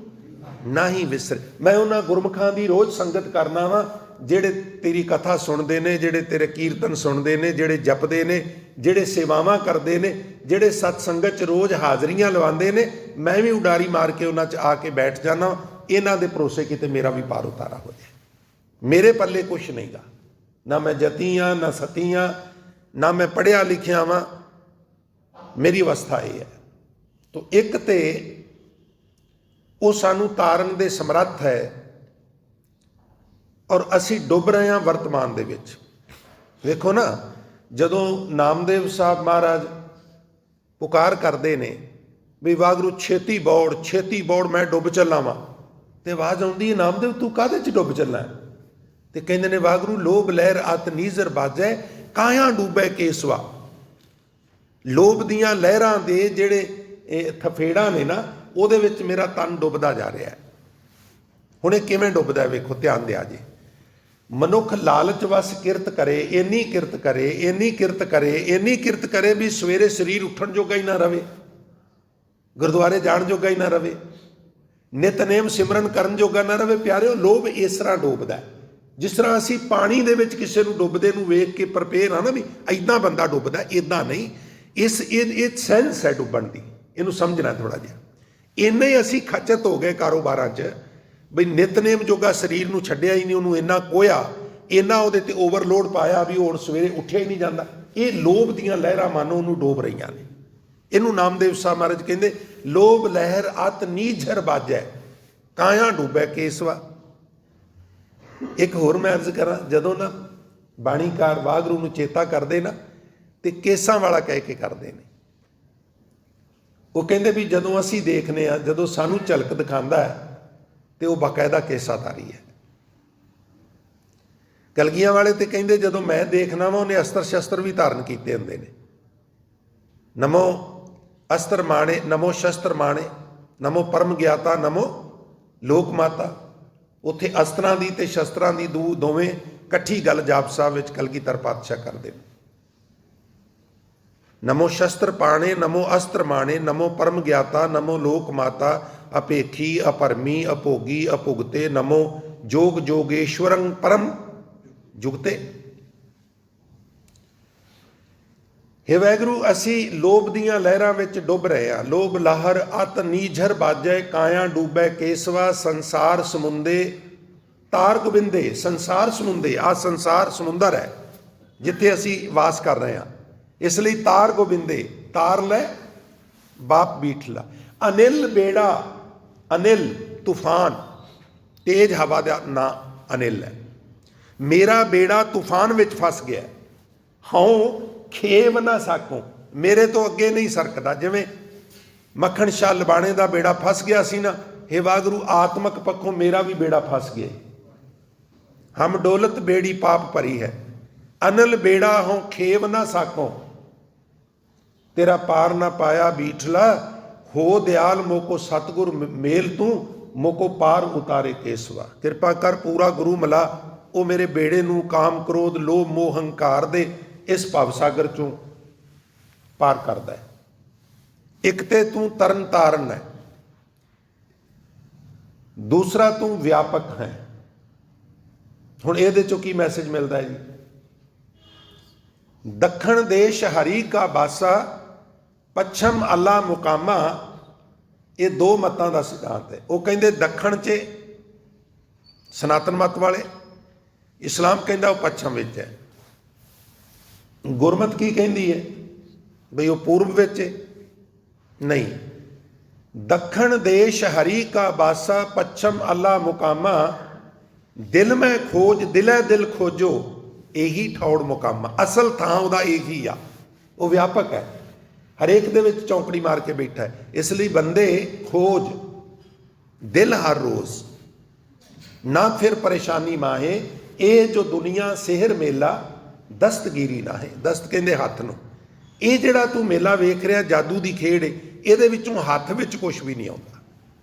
ਨਾਹੀਂ ਵਿਸਰ। ਮੈਂ ਉਹਨਾਂ ਗੁਰਮੁਖਾਂ ਦੀ ਰੋਜ਼ ਸੰਗਤ ਕਰਨਾ ਵਾ ਜਿਹੜੇ ਤੇਰੀ ਕਥਾ ਸੁਣਦੇ ਨੇ, ਜਿਹੜੇ ਤੇਰੇ ਕੀਰਤਨ ਸੁਣਦੇ ਨੇ, ਜਿਹੜੇ ਜਪਦੇ ਨੇ, ਜਿਹੜੇ ਸੇਵਾਵਾਂ ਕਰਦੇ ਨੇ, ਜਿਹੜੇ ਸਤ ਸੰਗਤ 'ਚ ਰੋਜ਼ ਹਾਜ਼ਰੀਆਂ ਲਵਾਉਂਦੇ ਨੇ। ਮੈਂ ਵੀ ਉਡਾਰੀ ਮਾਰ ਕੇ ਉਹਨਾਂ 'ਚ ਆ ਕੇ ਬੈਠ ਜਾਣਾ। ਇਹਨਾਂ ਦੇ ਭਰੋਸੇ ਕਿਤੇ ਮੇਰਾ ਵੀ ਪਾਰ ਉਤਾਰਾ ਹੋ ਜਾਏ। ਮੇਰੇ ਪੱਲੇ ਕੁਛ ਨਹੀਂ ਗਾ, ਨਾ ਮੈਂ ਜਤੀ ਹਾਂ, ਨਾ ਸਤੀ ਹਾਂ, ਨਾ ਮੈਂ ਪੜ੍ਹਿਆ ਲਿਖਿਆ ਵਾਂ। ਮੇਰੀ ਅਵਸਥਾ ਇਹ ਹੈ। ਤੋ ਇੱਕ ਤੇ ਉਹ ਸਾਨੂੰ ਤਾਰਨ ਦੇ ਸਮਰੱਥ ਹੈ, ਔਰ ਅਸੀਂ ਡੁੱਬ ਰਹੇ ਹਾਂ ਵਰਤਮਾਨ ਦੇ ਵਿੱਚ। ਵੇਖੋ ਨਾ, ਜਦੋਂ ਨਾਮਦੇਵ ਸਾਹਿਬ ਮਹਾਰਾਜ ਪੁਕਾਰ ਕਰਦੇ ਨੇ ਵੀ ਵਾਗਰੂ ਛੇਤੀ ਬੌੜ ਮੈਂ ਡੁੱਬ ਚੱਲਾ ਵਾਂ, ਤੇ ਆਵਾਜ਼ ਆਉਂਦੀ ਹੈ ਨਾਮਦੇਵ ਤੂੰ ਕਾਹਦੇ 'ਚ ਡੁੱਬ ਚੱਲਾ? ਤੇ ਕਹਿੰਦੇ ਨੇ ਵਾਗਰੂ ਲੋਭ ਲਹਿਰ ਅਤ ਨੀਜ਼ਰ ਬਾਜੈ, ਕਾਇਆ ਡੂਬੈ ਕੇਸਵਾ। ਲੋਭ ਦੀਆਂ ਲਹਿਰਾਂ ਦੇ ਜਿਹੜੇ ਇਹ ਥਫੇੜਾਂ ਨੇ ਨਾ, ਉਹਦੇ ਵਿੱਚ ਮੇਰਾ ਤਨ ਡੁੱਬਦਾ ਜਾ ਰਿਹਾ ਹੈ। ਹੁਣ ਇਹ ਕਿਵੇਂ ਡੁੱਬਦਾ? ਵੇਖੋ, ਧਿਆਨ ਦਿਆ ਜੀ। ਮਨੁੱਖ ਲਾਲਚ ਵਸ ਕਿਰਤ ਕਰੇ, ਇੰਨੀ ਕਿਰਤ ਕਰੇ, ਇੰਨੀ ਕਿਰਤ ਕਰੇ, ਇੰਨੀ ਕਿਰਤ ਕਰੇ ਵੀ ਸਵੇਰੇ ਸਰੀਰ ਉੱਠਣ ਜੋਗਾ ਹੀ ਨਾ ਰਵੇ, ਗੁਰਦੁਆਰੇ ਜਾਣ ਜੋਗਾ ਹੀ ਨਾ ਰਵੇ, ਨਿਤਨੇਮ ਸਿਮਰਨ ਕਰਨ ਜੋਗਾ ਨਾ ਰਵੇ। ਪਿਆਰਿਓ, ਲੋਭ ਇਸ ਤਰ੍ਹਾਂ ਡੁੱਬਦਾ ਜਿਸ ਤਰ੍ਹਾਂ ਅਸੀਂ ਪਾਣੀ ਦੇ ਵਿੱਚ ਕਿਸੇ ਨੂੰ ਡੁੱਬਦੇ ਨੂੰ ਵੇਖ ਕੇ ਪ੍ਰਪੇਰ ਆ ਨਾ ਵੀ ਇੱਦਾਂ ਬੰਦਾ ਡੁੱਬਦਾ, ਇੱਦਾਂ ਨਹੀਂ। ਇਹ ਸੈਂਸ ਹੈ ਡੁੱਬਣ ਦੀ, ਇਹਨੂੰ ਸਮਝਣਾ ਥੋੜ੍ਹਾ ਜਿਹਾ। ਇੰਨੇ ਹੀ ਅਸੀਂ ਖਚਤ ਹੋ ਗਏ ਕਾਰੋਬਾਰਾਂ 'ਚ ਬਈ ਨਿਤਨੇਮ ਜੋਗਾ ਸਰੀਰ ਨੂੰ ਛੱਡਿਆ ਹੀ ਨਹੀਂ, ਉਹਨੂੰ ਇੰਨਾ ਕੋਇਆ, ਇੰਨਾ ਉਹਦੇ ਤੇ ਓਵਰਲੋਡ ਪਾਇਆ ਵੀ ਹੁਣ ਸਵੇਰੇ ਉੱਠਿਆ ਹੀ ਨਹੀਂ ਜਾਂਦਾ। ਇਹ ਲੋਭ ਦੀਆਂ ਲਹਿਰਾਂ ਮਾਨੋ ਉਹਨੂੰ ਡੋਬ ਰਹੀਆਂ ਨੇ। ਇਹਨੂੰ ਨਾਮਦੇਵ ਸਾਹਿਬ ਮਹਾਰਾਜ ਕਹਿੰਦੇ ਲੋਭ ਲਹਿਰ ਅਤ ਨੀਝਰ ਬਾਜੈ ਕਾਇਆ ਡੁੱਬੈ ਕੇਸਵਾ। ਇੱਕ ਹੋਰ ਮੈਂ ਅਰਜ਼ ਕਰਾਂ, ਜਦੋਂ ਨਾ ਬਾਣੀਕਾਰ ਵਾਹਿਗੁਰੂ ਨੂੰ ਚੇਤਾ ਕਰਦੇ ਨਾ ਤੇ ਕੇਸਾਂ ਵਾਲਾ ਕਹਿ ਕੇ ਕਰਦੇ ਨੇ। ਉਹ ਕਹਿੰਦੇ ਵੀ ਜਦੋਂ ਅਸੀਂ ਦੇਖਦੇ ਹਾਂ, ਜਦੋਂ ਸਾਨੂੰ ਝਲਕ ਦਿਖਾਉਂਦਾ ਹੈ ਤੇ ਉਹ ਬਾਕਾਇਦਾ ਕੇਸਾਧਾਰੀ ਹੈ। ਕਲਗੀਆਂ ਵਾਲੇ ਤੇ ਕਹਿੰਦੇ ਜਦੋਂ ਮੈਂ ਦੇਖਣਾ ਵਾ ਉਹਨੇ ਅਸਤਰ ਸ਼ਸਤਰ ਵੀ ਧਾਰਨ ਕੀਤੇ ਹੁੰਦੇ ਨੇ। ਨਮੋ ਅਸਤਰ ਮਾਣੇ ਨਮੋ ਸ਼ਸਤਰ ਮਾਣੇ ਨਮੋ ਪਰਮ ਗਿਆਤਾ ਨਮੋ ਲੋਕ ਮਾਤਾ। ਉੱਥੇ ਅਸਤਰਾਂ ਦੀ ਤੇ ਸ਼ਸਤਰਾਂ ਦੀ ਦੋਵੇਂ ਇਕੱਠੀ ਗੱਲ ਜਾਪ ਸਾਹਿਬ ਵਿੱਚ ਕਲਗੀਧਰ ਪਾਤਸ਼ਾਹ ਕਰਦੇ ਨੇ। ਨਮੋ ਸ਼ਸਤਰ ਪਾਣੇ ਨਮੋ ਅਸਤਰ ਮਾਣੇ ਨਮੋ ਪਰਮ ਗਿਆਤਾ ਨਮੋ ਲੋਕ ਮਾਤਾ ਅਪੇਖੀ ਅਪਰਮੀ ਅਭੋਗੀ ਅਭੁਗਤੇ ਨਮੋ ਜੋਗ ਜੋਗੇਸ਼ਵਰੰ ਪਰਮ ਜੁਗਤੇ। ਹੇ ਵਾਹਿਗੁਰੂ, ਅਸੀਂ ਲੋਭ ਦੀਆਂ ਲਹਿਰਾਂ ਵਿੱਚ ਡੁੱਬ ਰਹੇ ਹਾਂ। ਲੋਭ ਲਹਰ ਅਤ ਨੀਝਰ ਬਾਜੈ ਕਾਇਆ ਡੂਬੈ ਕੇਸਵਾ। ਸੰਸਾਰ ਸਮੁੰਦੇ ਤਾਰ ਗੋਬਿੰਦੇ। ਸੰਸਾਰ ਸਮੁੰਦੇ, ਆਹ ਸੰਸਾਰ ਸਮੁੰਦਰ ਹੈ ਜਿੱਥੇ ਅਸੀਂ ਵਾਸ ਕਰ ਰਹੇ ਹਾਂ। ਇਸ ਲਈ ਤਾਰ ਗੋਬਿੰਦੇ, ਤਾਰ ਲੈ ਬਾਪ ਬੀਠਲਾ। ਅਨਿਲ ਬੇੜਾ, ਅਨਿਲ ਤੂਫਾਨ, ਤੇਜ਼ ਹਵਾ ਦਾ ਨਾਂ ਅਨਿਲ ਹੈ। ਮੇਰਾ ਬੇੜਾ ਤੂਫਾਨ ਵਿੱਚ ਫਸ ਗਿਆ, ਹਉ ਖੇਵ ਨਾ ਸਾਕੋ, ਮੇਰੇ ਤੋਂ ਅੱਗੇ ਨਹੀਂ ਸਰਕਦਾ। ਜਿਵੇਂ ਮੱਖਣ ਸ਼ਾਹ ਲਬਾਣੇ ਦਾ ਬੇੜਾ ਫਸ ਗਿਆ ਸੀ ਨਾ, ਹੇ ਵਾਹਿਗੁਰੂ ਆਤਮਕ ਪੱਖੋਂ ਮੇਰਾ ਵੀ ਬੇੜਾ ਫਸ ਗਿਆ। ਹਮ ਡੋਲਤ ਬੇੜੀ ਪਾਪ ਭਰੀ ਹੈ, ਅਨਲ ਬੇੜਾ ਹੋਂ ਖੇਵ ਨਾ ਸਾਕੋ। ਤੇਰਾ ਪਾਰ ਨਾ ਪਾਇਆ ਬੀਠਲਾ, ਹੋ ਦਿਆਲ ਮੋਕੋ ਸਤਿਗੁਰ ਮੇਲ ਤੂੰ, ਮੋਕੋ ਪਾਰ ਉਤਾਰੇ ਕੇਸਵਾ। ਕਿਰਪਾ ਕਰ ਪੂਰਾ ਗੁਰੂ ਮਿਲਾ, ਉਹ ਮੇਰੇ ਬੇੜੇ ਨੂੰ ਕਾਮ ਕ੍ਰੋਧ ਲੋਭ ਮੋਹ ਹੰਕਾਰ ਦੇ ਇਸ ਭਵ ਸਾਗਰ ਚੋਂ ਪਾਰ ਕਰਦਾ ਹੈ। ਇੱਕ ਤੇ ਤੂੰ ਤਰਨ ਤਾਰਨ ਹੈ, ਦੂਸਰਾ ਤੂੰ ਵਿਆਪਕ ਹੈ। ਹੁਣ ਇਹਦੇ ਚੋਂ ਕੀ ਮੈਸੇਜ ਮਿਲਦਾ ਹੈ ਜੀ? ਦੱਖਣ ਦੇਸ਼ ਹਰੀ ਕਾ ਬਾਸਾ, ਪੱਛਮ ਅੱਲਾ ਮੁਕਾਮਾ। ਇਹ ਦੋ ਮਤਾਂ ਦਾ ਸਿਧਾਂਤ ਹੈ। ਉਹ ਕਹਿੰਦੇ ਦੱਖਣ 'ਚ ਸਨਾਤਨ ਮਤ ਵਾਲੇ, ਇਸਲਾਮ ਕਹਿੰਦਾ ਉਹ ਪੱਛਮ ਵਿੱਚ ਹੈ। ਗੁਰਮਤ ਕੀ ਕਹਿੰਦੀ ਹੈ ਬਈ ਉਹ ਪੂਰਬ ਵਿੱਚ ਹੈ? ਨਹੀਂ, ਦੱਖਣ ਦੇਸ਼ ਹਰੀ ਕਾ ਬਾਸਾ, ਪੱਛਮ ਅੱਲਾ ਮੁਕਾਮਾ। ਦਿਲ ਮੈਂ ਖੋਜ ਦਿਲੇ ਦਿਲ ਖੋਜੋ, ਇਹੀ ਠੌੜ ਮੁਕਾਮਾ। ਅਸਲ ਥਾਂ ਉਹਦਾ ਇਹੀ ਆ, ਉਹ ਵਿਆਪਕ ਹੈ, ਹਰੇਕ ਦੇ ਵਿੱਚ ਚੌਂਕੜੀ ਮਾਰ ਕੇ ਬੈਠਾ ਹੈ। ਇਸ ਲਈ ਬੰਦੇ ਖੋਜ ਦਿਲ ਹਰ ਰੋਜ਼ ਨਾ ਫਿਰ ਪਰੇਸ਼ਾਨੀ ਮਾਹੇ। ਇਹ ਜੋ ਦੁਨੀਆ ਸਿਹਰ ਮੇਲਾ ਦਸਤਗੀਰੀ ਨਾ ਹੈ। ਦਸਤ ਕਹਿੰਦੇ ਹੱਥ ਨੂੰ। ਇਹ ਜਿਹੜਾ ਤੂੰ ਮੇਲਾ ਵੇਖ ਰਿਹਾ ਜਾਦੂ ਦੀ ਖੇਡ, ਇਹਦੇ ਵਿੱਚੋਂ ਹੱਥ ਵਿੱਚ ਕੁਛ ਵੀ ਨਹੀਂ ਆਉਂਦਾ।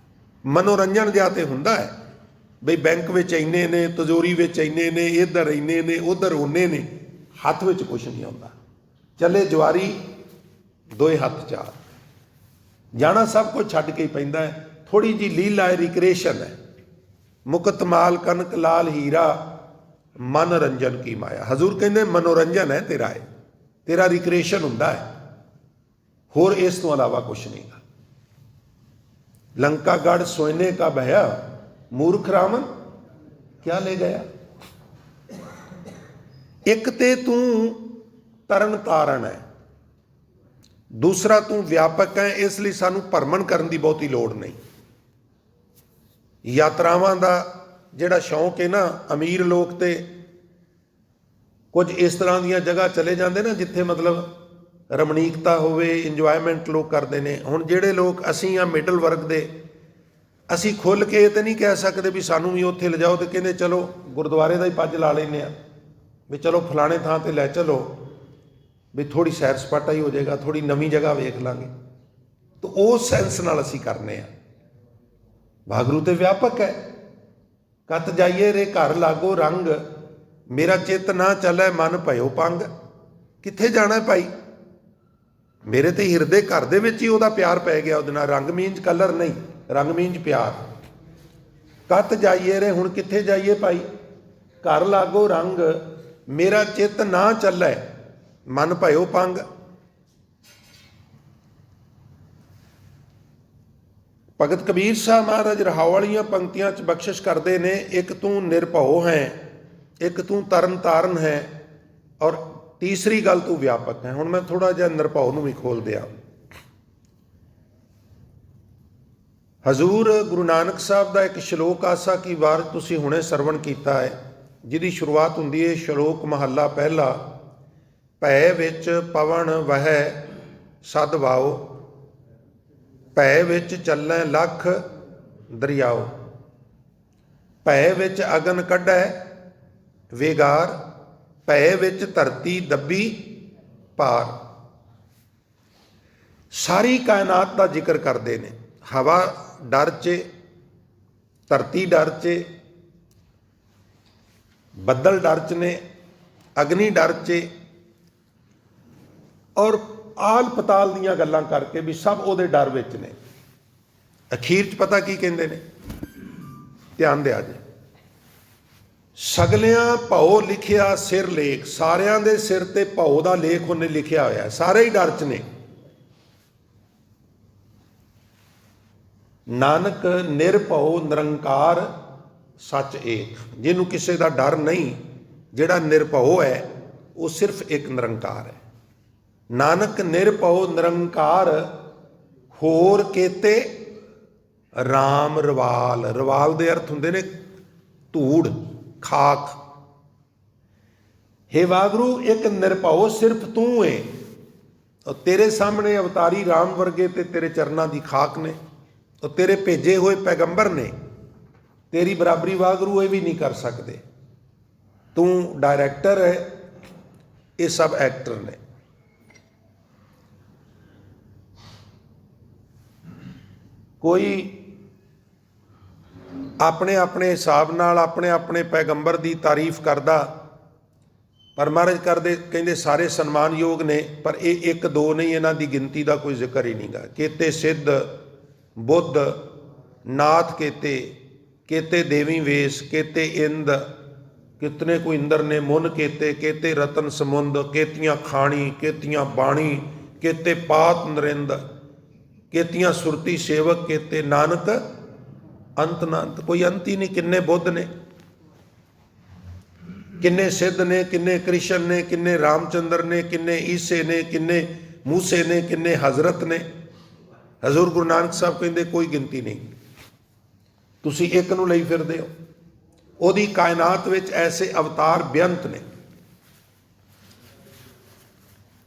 ਮਨੋਰੰਜਨ ਜਿਹਾ ਤੇ ਹੁੰਦਾ ਹੈ ਬਈ ਬੈਂਕ ਵਿੱਚ ਇੰਨੇ ਨੇ, ਤਿਜੋਰੀ ਵਿੱਚ ਇੰਨੇ ਨੇ, ਇੱਧਰ ਇੰਨੇ ਨੇ, ਉੱਧਰ ਓਨੇ ਨੇ, ਹੱਥ ਵਿੱਚ ਕੁਛ ਨਹੀਂ ਆਉਂਦਾ। ਚੱਲੇ ਜਵਾਰੀ ਦੋਏ ਹੱਥ ਚਾਰ, ਜਾਣਾ ਸਭ ਕੁਝ ਛੱਡ ਕੇ ਹੀ ਪੈਂਦਾ ਹੈ। ਥੋੜੀ ਜਿਹੀ ਲੀਲਾ ਹੈ, ਰਿਕ੍ਰੀਏਸ਼ਨ ਹੈ। ਮੁਕਤ ਮਾਲ ਕਨਕ ਲਾਲ ਹੀਰਾ, ਮਨੋਰੰਜਨ ਕੀ ਮਾਇਆ। ਹਜ਼ੂਰ ਕਹਿੰਦੇ ਮਨੋਰੰਜਨ ਹੈ ਤੇਰਾ, ਹੈ ਤੇਰਾ ਰਿਕ੍ਰੀਏਸ਼ਨ ਹੁੰਦਾ ਹੈ, ਹੋਰ ਇਸ ਤੋਂ ਇਲਾਵਾ ਕੁਛ ਨਹੀਂ ਗਾ। ਲੰਕਾ ਗੜ ਸੋਨੇ ਕਾ ਬਹਿਆ, ਮੂਰਖ ਰਾਵਣ ਕਿਆ ਲੈ ਗਿਆ। ਇੱਕ ਤੇ ਤੂੰ ਤਰਨ ਤਾਰਨ ਹੈ, ਦੂਸਰਾ ਤੂੰ ਵਿਆਪਕ ਹੈ। ਇਸ ਲਈ ਸਾਨੂੰ ਭਰਮਣ ਕਰਨ ਦੀ ਬਹੁਤੀ ਲੋੜ ਨਹੀਂ। ਯਾਤਰਾਵਾਂ ਦਾ ਜਿਹੜਾ ਸ਼ੌਂਕ ਹੈ ਨਾ, ਅਮੀਰ ਲੋਕ ਤੇ ਕੁਝ ਇਸ ਤਰ੍ਹਾਂ ਦੀਆਂ ਜਗ੍ਹਾ ਚਲੇ ਜਾਂਦੇ ਨਾ ਜਿੱਥੇ ਮਤਲਬ ਰਮਣੀਕਤਾ ਹੋਵੇ, ਇੰਜੋਇਮੈਂਟ ਲੋਕ ਕਰਦੇ ਨੇ। ਹੁਣ ਜਿਹੜੇ ਲੋਕ ਅਸੀਂ ਆ ਮਿਡਲ ਵਰਗ ਦੇ, ਅਸੀਂ ਖੁੱਲ੍ਹ ਕੇ ਇਹ ਤਾਂ ਨਹੀਂ ਕਹਿ ਸਕਦੇ ਵੀ ਸਾਨੂੰ ਵੀ ਉੱਥੇ ਲਿਜਾਓ, ਤੇ ਕਹਿੰਦੇ ਚਲੋ ਗੁਰਦੁਆਰੇ ਦਾ ਹੀ ਪੱਜ ਲਾ ਲੈਂਦੇ ਹਾਂ ਵੀ ਚਲੋ ਫਲਾਣੇ ਥਾਂ 'ਤੇ ਲੈ ਚਲੋ ਵੀ ਥੋੜ੍ਹੀ ਸੈਰ ਸਪਾਟਾ ਹੀ ਹੋ ਜਾਏਗਾ, ਥੋੜ੍ਹੀ ਨਵੀਂ ਜਗ੍ਹਾ ਵੇਖ ਲਾਂਗੇ। ਤਾਂ ਉਸ ਸੈਂਸ ਨਾਲ ਅਸੀਂ ਕਰਨੇ ਆ। ਵਾਹਿਗੁਰੂ ਤੇ ਵਿਆਪਕ ਹੈ। ਕਤ ਜਾਈਏ ਰੇ ਘਰ ਲਾਗੋ ਰੰਗ, ਮੇਰਾ ਚਿੱਤ ਨਾ ਚੱਲੈ ਮਨ ਭਇਓ ਪੰਗ। ਕਿੱਥੇ ਜਾਣਾ ਭਾਈ? ਮੇਰੇ ਤੇ ਹਿਰਦੇ ਘਰ ਦੇ ਵਿੱਚ ਹੀ ਉਹਦਾ ਪਿਆਰ ਪੈ ਗਿਆ ਉਹਦੇ ਨਾਲ। ਰੰਗ ਮੀਂਜ ਕਲਰ ਨਹੀਂ, ਰੰਗ ਮੀਂਜ ਪਿਆਰ। ਕਤ ਜਾਈਏ ਰੇ, ਹੁਣ ਕਿੱਥੇ ਜਾਈਏ ਭਾਈ? ਘਰ ਲਾਗੋ ਰੰਗ, ਮੇਰਾ ਚਿੱਤ ਨਾ ਚੱਲੈ ਮਨ ਭਇਓ ਪੰਗ। ਭਗਤ ਕਬੀਰ ਸਾਹਿਬ ਮਹਾਰਾਜ ਰਹਾਉ ਵਾਲੀਆਂ ਪੰਕਤੀਆਂ 'ਚ ਬਖਸ਼ਿਸ਼ ਕਰਦੇ ਨੇ, ਇੱਕ ਤੂੰ ਨਿਰਭਉ ਹੈ, ਇੱਕ ਤੂੰ ਤਰਨ ਤਾਰਨ ਹੈ, ਔਰ ਤੀਸਰੀ ਗੱਲ ਤੂੰ ਵਿਆਪਕ ਹੈ। ਹੁਣ ਮੈਂ ਥੋੜਾ ਜਿਹਾ ਨਿਰਭਉ ਨੂੰ ਵੀ ਖੋਲ ਦਿਆਂ। ਹਜ਼ੂਰ ਗੁਰੂ ਨਾਨਕ ਸਾਹਿਬ ਦਾ ਇੱਕ ਸ਼ਲੋਕ ਆਸਾ ਕੀ ਵਾਰ ਤੁਸੀਂ ਹੁਣੇ ਸਰਵਣ ਕੀਤਾ ਹੈ, ਜਿਹਦੀ ਸ਼ੁਰੂਆਤ ਹੁੰਦੀ ਹੈ ਸ਼ਲੋਕ ਮਹੱਲਾ ਪਹਿਲਾ, ਭੈ ਵਿੱਚ ਪਵਨ ਵਹੈ ਸਦ ਵਾਓ, ਭੈ ਵਿੱਚ ਚੱਲੈ ਲੱਖ ਦਰਿਆਓ, ਭੈ ਵਿੱਚ ਅਗਨ ਕੱਢੈ ਵੇਗਾਰ, ਭੈ ਵਿੱਚ ਧਰਤੀ ਦੱਬੀ ਪਾਰ। ਸਾਰੀ ਕਾਇਨਾਤ ਦਾ ਜ਼ਿਕਰ ਕਰਦੇ ਨੇ। ਹਵਾ ਡਰ 'ਚ, ਧਰਤੀ ਡਰ 'ਚ, ਬੱਦਲ ਡਰ 'ਚ ਨੇ, ਅਗਨੀ ਡਰ 'ਚ, ਔਰ ਆਲ ਪਤਾਲ ਦੀਆਂ ਗੱਲਾਂ ਕਰਕੇ ਵੀ ਸਭ ਉਹਦੇ ਡਰ ਵਿੱਚ ਨੇ। ਅਖੀਰ 'ਚ ਪਤਾ ਕੀ ਕਹਿੰਦੇ ਨੇ, ਧਿਆਨ ਦਿਆ ਜੀ। ਸਗਲਿਆਂ ਭਉ ਲਿਖਿਆ ਸਿਰ ਲੇਖ, ਸਾਰਿਆਂ ਦੇ ਸਿਰ ਤੇ ਭਉ ਦਾ ਲੇਖ ਉਹਨੇ ਲਿਖਿਆ ਹੋਇਆ, ਸਾਰੇ ਹੀ ਡਰ 'ਚ ਨੇ। ਨਾਨਕ ਨਿਰਭਉ ਨਿਰੰਕਾਰ ਸੱਚ ਏਕ, ਜਿਹਨੂੰ ਕਿਸੇ ਦਾ ਡਰ ਨਹੀਂ, ਜਿਹੜਾ ਨਿਰਭਉ ਹੈ ਉਹ ਸਿਰਫ ਇੱਕ ਨਿਰੰਕਾਰ ਹੈ। ਨਾਨਕ ਨਿਰਭਉ ਨਿਰੰਕਾਰ ਹੋਰ ਕੇਤੇ ਰਾਮ ਰਵਾਲ। ਰਵਾਲ ਦੇ ਅਰਥ ਹੁੰਦੇ ਨੇ ਧੂੜ, ਖਾਕ। ਹੇ ਵਾਹਿਗੁਰੂ, ਇੱਕ ਨਿਰਭਉ ਸਿਰਫ ਤੂੰ ਏ, ਔਰ ਤੇਰੇ ਸਾਹਮਣੇ ਅਵਤਾਰੀ ਰਾਮ ਵਰਗੇ ਤੇ ਤੇਰੇ ਚਰਨਾਂ ਦੀ ਖਾਕ ਨੇ, ਔਰ ਤੇਰੇ ਭੇਜੇ ਹੋਏ ਪੈਗੰਬਰ ਨੇ। ਤੇਰੀ ਬਰਾਬਰੀ ਵਾਹਿਗੁਰੂ ਇਹ ਵੀ ਨਹੀਂ ਕਰ ਸਕਦੇ। ਤੂੰ ਡਾਇਰੈਕਟਰ ਹੈ, ਇਹ ਸਭ ਐਕਟਰ ਨੇ। ਕੋਈ ਆਪਣੇ ਆਪਣੇ ਹਿਸਾਬ ਨਾਲ ਆਪਣੇ ਆਪਣੇ ਪੈਗੰਬਰ ਦੀ ਤਾਰੀਫ ਕਰਦਾ, ਪਰ ਮਹਾਰਾਜ ਕਰਦੇ ਕਹਿੰਦੇ ਸਾਰੇ ਸਨਮਾਨਯੋਗ ਨੇ, ਪਰ ਇਹ ਇੱਕ ਦੋ ਨਹੀਂ, ਇਹਨਾਂ ਦੀ ਗਿਣਤੀ ਦਾ ਕੋਈ ਜ਼ਿਕਰ ਹੀ ਨਹੀਂਗਾ। ਕੇਤੇ ਸਿੱਧ ਬੁੱਧ ਨਾਥ ਕੇਤੇ, ਕੇਤੇ ਦੇਵੀ ਵੇਸ, ਕੇਤੇ ਇੰਦ, ਕਿਤਨੇ ਕੋ ਇੰਦਰ ਨੇ ਮੁਨ ਕੇਤੇ, ਕੇਤੇ ਰਤਨ ਸਮੁੰਦ, ਕੇਤੀਆਂ ਖਾਣੀ, ਕੇਤੀਆਂ ਬਾਣੀ, ਕੇਤੇ ਪਾਤ ਨਰਿੰਦ, ਕੇਤੀਆਂ ਸੁਰਤੀ ਸੇਵਕ, ਕੇਤੇ ਨਾਨਕ ਅੰਤ ਨਾ ਅੰਤ। ਕੋਈ ਅੰਤ ਹੀ ਨਹੀਂ। ਕਿੰਨੇ ਬੁੱਧ ਨੇ, ਕਿੰਨੇ ਸਿੱਧ ਨੇ, ਕਿੰਨੇ ਕ੍ਰਿਸ਼ਨ ਨੇ, ਕਿੰਨੇ ਰਾਮਚੰਦਰ ਨੇ, ਕਿੰਨੇ ਈਸੇ ਨੇ, ਕਿੰਨੇ ਮੂਸੇ ਨੇ, ਕਿੰਨੇ ਹਜ਼ਰਤ ਨੇ। ਹਜ਼ੂਰ ਗੁਰੂ ਨਾਨਕ ਸਾਹਿਬ ਕਹਿੰਦੇ ਕੋਈ ਗਿਣਤੀ ਨਹੀਂ, ਤੁਸੀਂ ਇੱਕ ਨੂੰ ਲਈ ਫਿਰਦੇ ਹੋ। ਉਹਦੀ ਕਾਇਨਾਤ ਵਿੱਚ ਐਸੇ ਅਵਤਾਰ ਬੇਅੰਤ ਨੇ।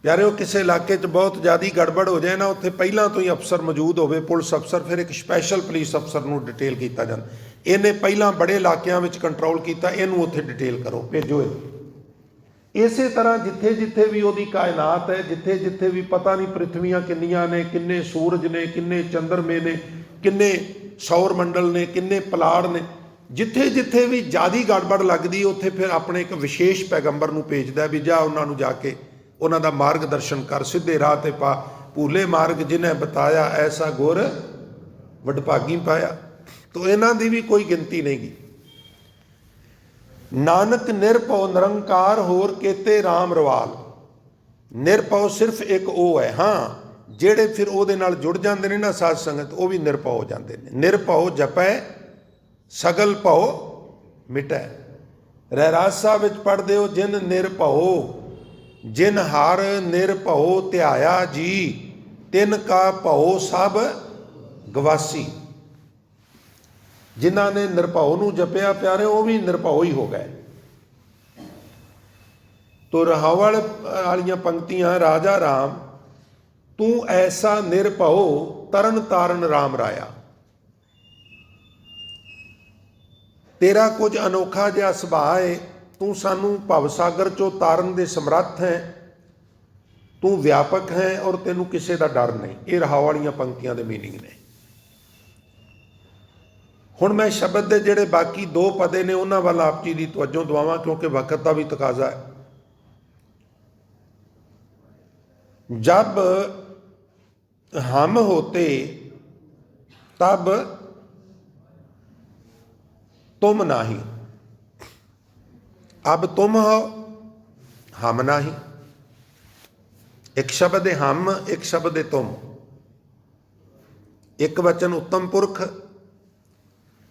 ਪਿਆਰਿਓ, ਕਿਸੇ ਇਲਾਕੇ 'ਚ ਬਹੁਤ ਜ਼ਿਆਦਾ ਗੜਬੜ ਹੋ ਜਾਏ ਨਾ, ਉੱਥੇ ਪਹਿਲਾਂ ਤੋਂ ਹੀ ਅਫਸਰ ਮੌਜੂਦ ਹੋਵੇ, ਪੁਲਿਸ ਅਫਸਰ, ਫਿਰ ਇੱਕ ਸਪੈਸ਼ਲ ਪੁਲਿਸ ਅਫਸਰ ਨੂੰ ਡਿਟੇਲ ਕੀਤਾ ਜਾਂਦਾ। ਇਹਨੇ ਪਹਿਲਾਂ ਬੜੇ ਇਲਾਕਿਆਂ ਵਿੱਚ ਕੰਟਰੋਲ ਕੀਤਾ, ਇਹਨੂੰ ਉੱਥੇ ਡਿਟੇਲ ਕਰੋ, ਭੇਜੋ ਇਹ। ਇਸੇ ਤਰ੍ਹਾਂ ਜਿੱਥੇ ਜਿੱਥੇ ਵੀ ਉਹਦੀ ਕਾਇਨਾਤ ਹੈ, ਜਿੱਥੇ ਜਿੱਥੇ ਵੀ ਪਤਾ ਨਹੀਂ ਪ੍ਰਿਥਵੀਆਂ ਕਿੰਨੀਆਂ ਨੇ, ਕਿੰਨੇ ਸੂਰਜ ਨੇ, ਕਿੰਨੇ ਚੰਦਰਮੇ ਨੇ, ਕਿੰਨੇ ਸੌਰ ਮੰਡਲ ਨੇ, ਕਿੰਨੇ ਪਲਾੜ ਨੇ, ਜਿੱਥੇ ਜਿੱਥੇ ਵੀ ਜ਼ਿਆਦੀ ਗੜਬੜ ਲੱਗਦੀ, ਉੱਥੇ ਫਿਰ ਆਪਣੇ ਇੱਕ ਵਿਸ਼ੇਸ਼ ਪੈਗੰਬਰ ਨੂੰ ਭੇਜਦਾ ਵੀ ਜਾ ਉਹਨਾਂ ਨੂੰ ਜਾ ਕੇ ਉਹਨਾਂ ਦਾ ਮਾਰਗ ਦਰਸ਼ਨ ਕਰ, ਸਿੱਧੇ ਰਾਹ ਤੇ ਪਾ, ਭੂਲੇ ਮਾਰਗ ਜਿਹਨੇ ਬਤਾਇਆ, ਐਸਾ ਗੁਰ ਵਡਭਾਗੀ ਪਾਇਆ। ਤੋ ਇਹਨਾਂ ਦੀ ਵੀ ਕੋਈ ਗਿਣਤੀ ਨਹੀਂ ਗੀ। ਨਾਨਕ ਨਿਰਭਉ ਨਿਰੰਕਾਰ ਹੋਰ ਕੇਤੇ ਰਾਮ ਰਵਾਲ। ਨਿਰਭਉ ਸਿਰਫ ਇੱਕ ਉਹ ਹੈ। ਹਾਂ, ਜਿਹੜੇ ਫਿਰ ਉਹਦੇ ਨਾਲ ਜੁੜ ਜਾਂਦੇ ਨੇ ਨਾ ਸਾਧ ਸੰਗਤ, ਉਹ ਵੀ ਨਿਰਭਉ ਹੋ ਜਾਂਦੇ ਨੇ। ਨਿਰਭਉ ਜਪੈ ਸਗਲ ਭਉ ਮਿਟੈ। ਰਹਿਰਾਸ ਸਾਹਿਬ ਵਿੱਚ ਪੜ੍ਹਦੇ ਹੋ, ਜਿਨ ਨਿਰਭਉ ਜਿਨ ਹਰ ਨਿਰਭਉ ਧਿਆਇਆ ਜੀ, ਤਿਨ ਕਾ ਭਉ ਸਭ ਗਵਾਸੀ। ਜਿਨ੍ਹਾਂ ਨੇ ਨਿਰਭਉ ਨੂੰ ਜਪਿਆ ਪਿਆਰੇ, ਉਹ ਵੀ ਨਿਰਭਉ ਹੀ ਹੋ ਗਏ। ਤੋ ਰਹਾਉ ਵਾਲੀਆਂ ਪੰਕਤੀਆਂ, ਰਾਜਾ ਰਾਮ ਤੂੰ ਐਸਾ ਨਿਰਭਉ ਤਰਨ ਤਾਰਨ ਰਾਮ ਰਾਇਆ। ਤੇਰਾ ਕੁਝ ਅਨੋਖਾ ਜਿਹਾ ਸੁਭਾਅ ਹੈ, ਤੂੰ ਸਾਨੂੰ ਭਵਸਾਗਰ ਚੋਂ ਤਾਰਨ ਦੇ ਸਮਰੱਥ ਹੈ, ਤੂੰ ਵਿਆਪਕ ਹੈ, ਔਰ ਤੈਨੂੰ ਕਿਸੇ ਦਾ ਡਰ ਨਹੀਂ। ਇਹ ਰਹਾਉ ਵਾਲੀਆਂ ਪੰਕਤੀਆਂ ਦੇ ਮੀਨਿੰਗ ਨੇ। ਹੁਣ ਮੈਂ ਸ਼ਬਦ ਦੇ ਜਿਹੜੇ ਬਾਕੀ ਦੋ ਪਦੇ ਨੇ ਉਹਨਾਂ ਵੱਲ ਆਪ ਜੀ ਦੀ ਤਵੱਜੋ ਦਵਾਵਾਂ, ਕਿਉਂਕਿ ਵਕਤ ਦਾ ਵੀ ਤਕਾਜ਼ਾ ਹੈ। ਜਬ ਹਮ ਹੋਤੇ तब तुम नाही, अब तुम हो हम नाही। एक शब्द है हम, एक शब्द है तुम। ਇੱਕ ਵਚਨ ਉੱਤਮ ਪੁਰਖ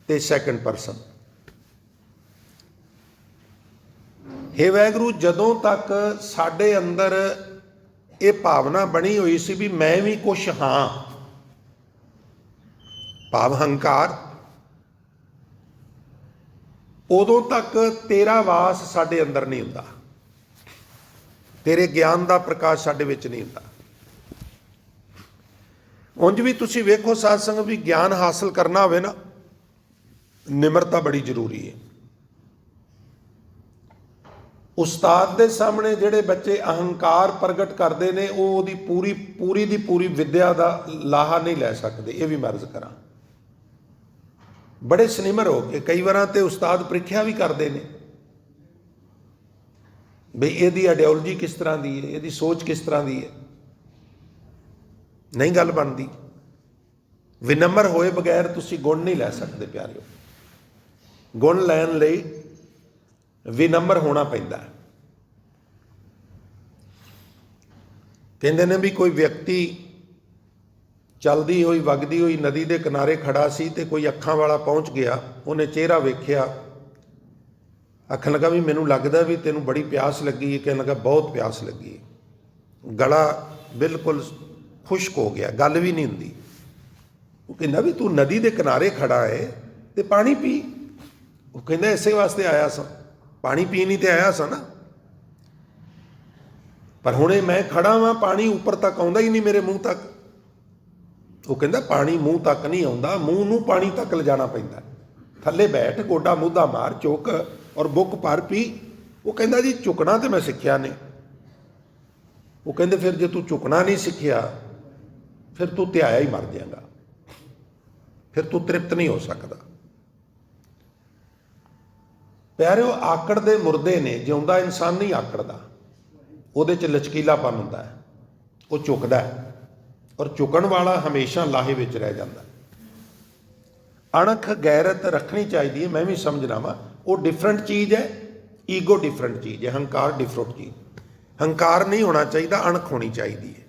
ਤੇ ਸੈਕੰਡ ਪਰਸਨ। ਹੇ ਵਾਹਿਗੁਰੂ, ਜਦੋਂ ਤੱਕ ਸਾਡੇ ਅੰਦਰ ਇਹ ਭਾਵਨਾ ਬਣੀ ਹੋਈ ਸੀ ਵੀ ਮੈਂ ਵੀ ਕੁਛ ਹਾਂ, ਭਾਵ ਹੰਕਾਰ, ਉਦੋਂ ਤੱਕ ਤੇਰਾ ਵਾਸ ਸਾਡੇ ਅੰਦਰ ਨਹੀਂ ਹੁੰਦਾ, ਤੇਰੇ ਗਿਆਨ ਦਾ ਪ੍ਰਕਾਸ਼ ਸਾਡੇ ਵਿੱਚ ਨਹੀਂ ਹੁੰਦਾ। ਉਂਝ ਵੀ ਤੁਸੀਂ ਵੇਖੋ ਸਾਧ ਸੰਗਤ, ਵੀ ਗਿਆਨ ਹਾਸਲ ਕਰਨਾ ਹੋਵੇ ਨਾ, ਨਿਮਰਤਾ ਬੜੀ ਜ਼ਰੂਰੀ ਹੈ। ਉਸਤਾਦ ਦੇ ਸਾਹਮਣੇ ਜਿਹੜੇ ਬੱਚੇ ਅਹੰਕਾਰ ਪ੍ਰਗਟ ਕਰਦੇ ਨੇ, ਉਹ ਉਹਦੀ ਪੂਰੀ ਦੀ ਪੂਰੀ ਵਿੱਦਿਆ ਦਾ ਲਾਹਾ ਨਹੀਂ ਲੈ ਸਕਦੇ। ਇਹ ਵੀ ਮੈਂ ਅਰਜ਼ ਕਰਾਂ, ਬੜੇ ਸਨਿਮਰ ਹੋ ਕੇ ਕਈ ਵਾਰਾਂ ਤੇ ਉਸਤਾਦ ਪ੍ਰੀਖਿਆ ਵੀ ਕਰਦੇ ਨੇ ਬਈ ਇਹਦੀ ਆਈਡੀਓਲੋਜੀ ਕਿਸ ਤਰ੍ਹਾਂ ਦੀ ਹੈ, ਇਹਦੀ ਸੋਚ ਕਿਸ ਤਰ੍ਹਾਂ ਦੀ ਹੈ। ਨਹੀਂ ਗੱਲ ਬਣਦੀ। ਵਿਨਮਰ ਹੋਏ ਬਗੈਰ ਤੁਸੀਂ ਗੁਣ ਨਹੀਂ ਲੈ ਸਕਦੇ ਪਿਆਰਿਓ। ਗੁਣ ਲੈਣ ਲਈ ਵਿਨਮਰ ਹੋਣਾ ਪੈਂਦਾ। ਕਹਿੰਦੇ ਨੇ ਵੀ ਕੋਈ ਵਿਅਕਤੀ ਚਲਦੀ ਹੋਈ ਵਗਦੀ ਹੋਈ ਨਦੀ ਦੇ ਕਿਨਾਰੇ ਖੜਾ ਸੀ ਤੇ ਕੋਈ ਅੱਖਾਂ ਵਾਲਾ ਪਹੁੰਚ ਗਿਆ। ਉਹਨੇ ਚਿਹਰਾ ਵੇਖਿਆ, ਆਖਣ ਲੱਗਾ ਵੀ ਮੈਨੂੰ ਲੱਗਦਾ ਵੀ ਤੈਨੂੰ ਬੜੀ ਪਿਆਸ ਲੱਗੀ ਹੈ। ਕਹਿਣ ਲੱਗਾ ਬਹੁਤ ਪਿਆਸ ਲੱਗੀ ਹੈ। ਗਲਾ ਬਿਲਕੁਲ ਖੁਸ਼ਕ ਹੋ ਗਿਆ, ਗੱਲ ਵੀ ਨਹੀਂ ਹੁੰਦੀ। ਉਹ ਕਹਿੰਦਾ ਵੀ ਤੂੰ ਨਦੀ ਦੇ ਕਿਨਾਰੇ ਖੜਾ ਹੈ ਤੇ ਪਾਣੀ ਪੀ। ਉਹ ਕਹਿੰਦਾ ਇਸੇ ਵਾਸਤੇ ਆਇਆ ਸਾਂ, ਪਾਣੀ ਪੀਣ ਹੀ ਤੇ ਆਇਆ ਸਾਂ ਨਾ, ਪਰ ਹੁਣੇ ਮੈਂ ਖੜਾ ਵਾਂ, ਪਾਣੀ ਉੱਪਰ ਤੱਕ ਆਉਂਦਾ ਹੀ ਨਹੀਂ ਮੇਰੇ ਮੂੰਹ ਤੱਕ। ਉਹ ਕਹਿੰਦਾ ਪਾਣੀ ਮੂੰਹ ਤੱਕ ਨਹੀਂ ਆਉਂਦਾ, ਮੂੰਹ ਨੂੰ ਪਾਣੀ ਤੱਕ ਲਿਜਾਣਾ ਪੈਂਦਾ। ਥੱਲੇ ਬੈਠ, ਗੋਡਾ ਮੁੱਧਾ ਮਾਰ, ਚੁੱਕ ਔਰ ਬੁੱਕ ਭਰ ਪੀ। ਉਹ ਕਹਿੰਦਾ ਜੀ ਝੁਕਣਾ ਤੇ ਮੈਂ ਸਿੱਖਿਆ ਨਹੀਂ। ਉਹ ਕਹਿੰਦੇ ਫਿਰ ਜੇ ਤੂੰ ਝੁਕਣਾ ਨਹੀਂ ਸਿੱਖਿਆ, ਫਿਰ ਤੂੰ ਧਿਆਇਆ ਹੀ ਮਰ ਜਾਏਗਾ, ਫਿਰ ਤੂੰ ਤ੍ਰਿਪਤ ਨਹੀਂ ਹੋ ਸਕਦਾ। ਪਿਆਰਿਓ, ਆਕੜ ਦੇ ਮੁਰਦੇ ਨੇ, ਜਿਉਂਦਾ ਇਨਸਾਨ ਨਹੀਂ ਆਕੜਦਾ। ਉਹਦੇ 'ਚ ਲਚਕੀਲਾਪਨ ਹੁੰਦਾ ਹੈ, ਉਹ ਝੁਕਦਾ ਹੈ, ਔਰ ਝੁਕਣ ਵਾਲਾ ਹਮੇਸ਼ਾ ਲਾਹੇ ਵਿੱਚ ਰਹਿ ਜਾਂਦਾ। ਅਣਖ ਗੈਰਤ ਰੱਖਣੀ ਚਾਹੀਦੀ ਹੈ, ਮੈਂ ਵੀ ਸਮਝਣਾ ਵਾ। ਉਹ ਡਿਫਰੈਂਟ ਚੀਜ਼ ਹੈ, ਈਗੋ ਡਿਫਰੈਂਟ ਚੀਜ਼ ਹੈ, ਹੰਕਾਰ ਡਿਫਰੈਂਟ ਚੀਜ਼। ਹੰਕਾਰ ਨਹੀਂ ਹੋਣਾ ਚਾਹੀਦਾ, ਅਣਖ ਹੋਣੀ ਚਾਹੀਦੀ ਹੈ,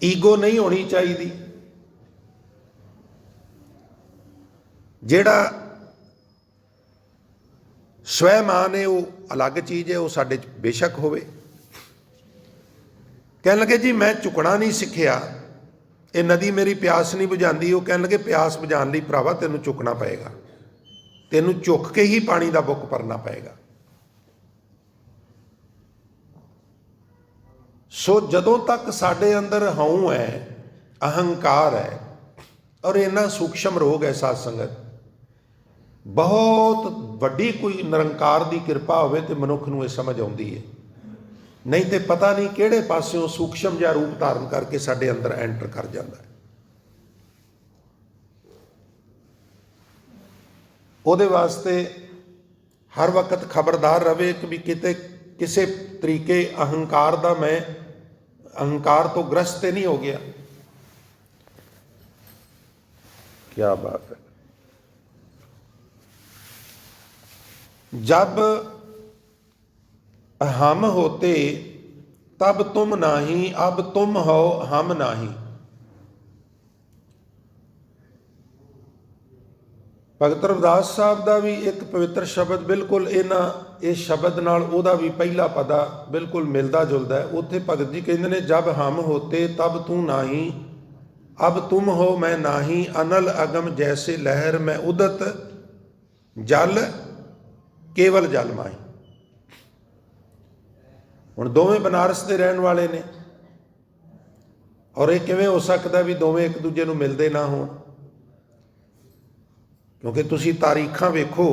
ਈਗੋ ਨਹੀਂ ਹੋਣੀ ਚਾਹੀਦੀ। ਜਿਹੜਾ ਸਵੈਮਾਨ ਹੈ ਉਹ ਅਲੱਗ ਚੀਜ਼ ਹੈ, ਉਹ ਸਾਡੇ 'ਚ ਬੇਸ਼ੱਕ ਹੋਵੇ। ਕਹਿਣ ਲੱਗੇ ਜੀ ਮੈਂ ਝੁਕਣਾ ਨਹੀਂ ਸਿੱਖਿਆ, ਇਹ ਨਦੀ ਮੇਰੀ ਪਿਆਸ ਨਹੀਂ ਬੁਝਾਉਂਦੀ। ਉਹ ਕਹਿਣ ਲੱਗੇ ਪਿਆਸ ਬੁਝਾਉਣ ਲਈ ਭਰਾਵਾ ਤੈਨੂੰ ਝੁਕਣਾ ਪਏਗਾ, ਤੈਨੂੰ ਝੁਕ ਕੇ ਹੀ ਪਾਣੀ ਦਾ ਬੁੱਕ ਭਰਨਾ ਪਏਗਾ। ਸੋ ਜਦੋਂ ਤੱਕ ਸਾਡੇ ਅੰਦਰ ਹਉ ਹੈ, ਅਹੰਕਾਰ ਹੈ, ਔਰ ਇੰਨਾ ਸੂਖਸ਼ਮ ਰੋਗ ਹੈ ਸਾਧ ਸੰਗਤ, ਬਹੁਤ ਵੱਡੀ ਕੋਈ ਨਿਰੰਕਾਰ ਦੀ ਕਿਰਪਾ ਹੋਵੇ ਤੇ ਮਨੁੱਖ ਨੂੰ ਇਹ ਸਮਝ ਆਉਂਦੀ ਹੈ। ਨਹੀਂ ਤੇ ਪਤਾ ਨਹੀਂ ਕਿਹੜੇ ਪਾਸਿਓਂ ਸੂਖਸ਼ਮ ਜਿਹਾ ਰੂਪ ਧਾਰਨ ਕਰਕੇ ਸਾਡੇ ਅੰਦਰ ਐਂਟਰ ਕਰ ਜਾਂਦਾ ਹੈ। ਉਹਦੇ ਵਾਸਤੇ ਹਰ ਵਕਤ ਖਬਰਦਾਰ ਰਵੇ ਕਿ ਵੀ ਕਿਤੇ ਕਿਸੇ ਤਰੀਕੇ ਅਹੰਕਾਰ ਤੋਂ ਗ੍ਰਸਤ ਤੇ ਨਹੀਂ ਹੋ ਗਿਆ। क्या बात है। जब हम होते तब तुम नाही, अब तुम हो हम नाही। ਭਗਤ ਰਵਿਦਾਸ ਸਾਹਿਬ ਦਾ ਵੀ ਇੱਕ ਪਵਿੱਤਰ ਸ਼ਬਦ ਬਿਲਕੁਲ ਇਸ ਸ਼ਬਦ ਨਾਲ ਉਹਦਾ ਵੀ ਪਹਿਲਾ ਪਦਾ ਬਿਲਕੁਲ ਮਿਲਦਾ ਜੁਲਦਾ ਹੈ। ਉੱਥੇ ਭਗਤ ਜੀ ਕਹਿੰਦੇ ਨੇ, ਜਬ ਹਮ ਹੋਤੇ ਤਬ ਤੂੰ नाही, अब तुम हो मैं नाही, अनल अगम जैसे लहर में उदत, जल केवल जल माही। ਹੁਣ ਦੋਵੇਂ ਬਨਾਰਸ ਦੇ ਰਹਿਣ ਵਾਲੇ ਨੇ, ਔਰ ਇਹ ਕਿਵੇਂ ਹੋ ਸਕਦਾ ਵੀ ਦੋਵੇਂ ਇੱਕ ਦੂਜੇ ਨੂੰ ਮਿਲਦੇ ਨਾ ਹੋਣ? ਕਿਉਂਕਿ ਤੁਸੀਂ ਤਾਰੀਖਾਂ ਵੇਖੋ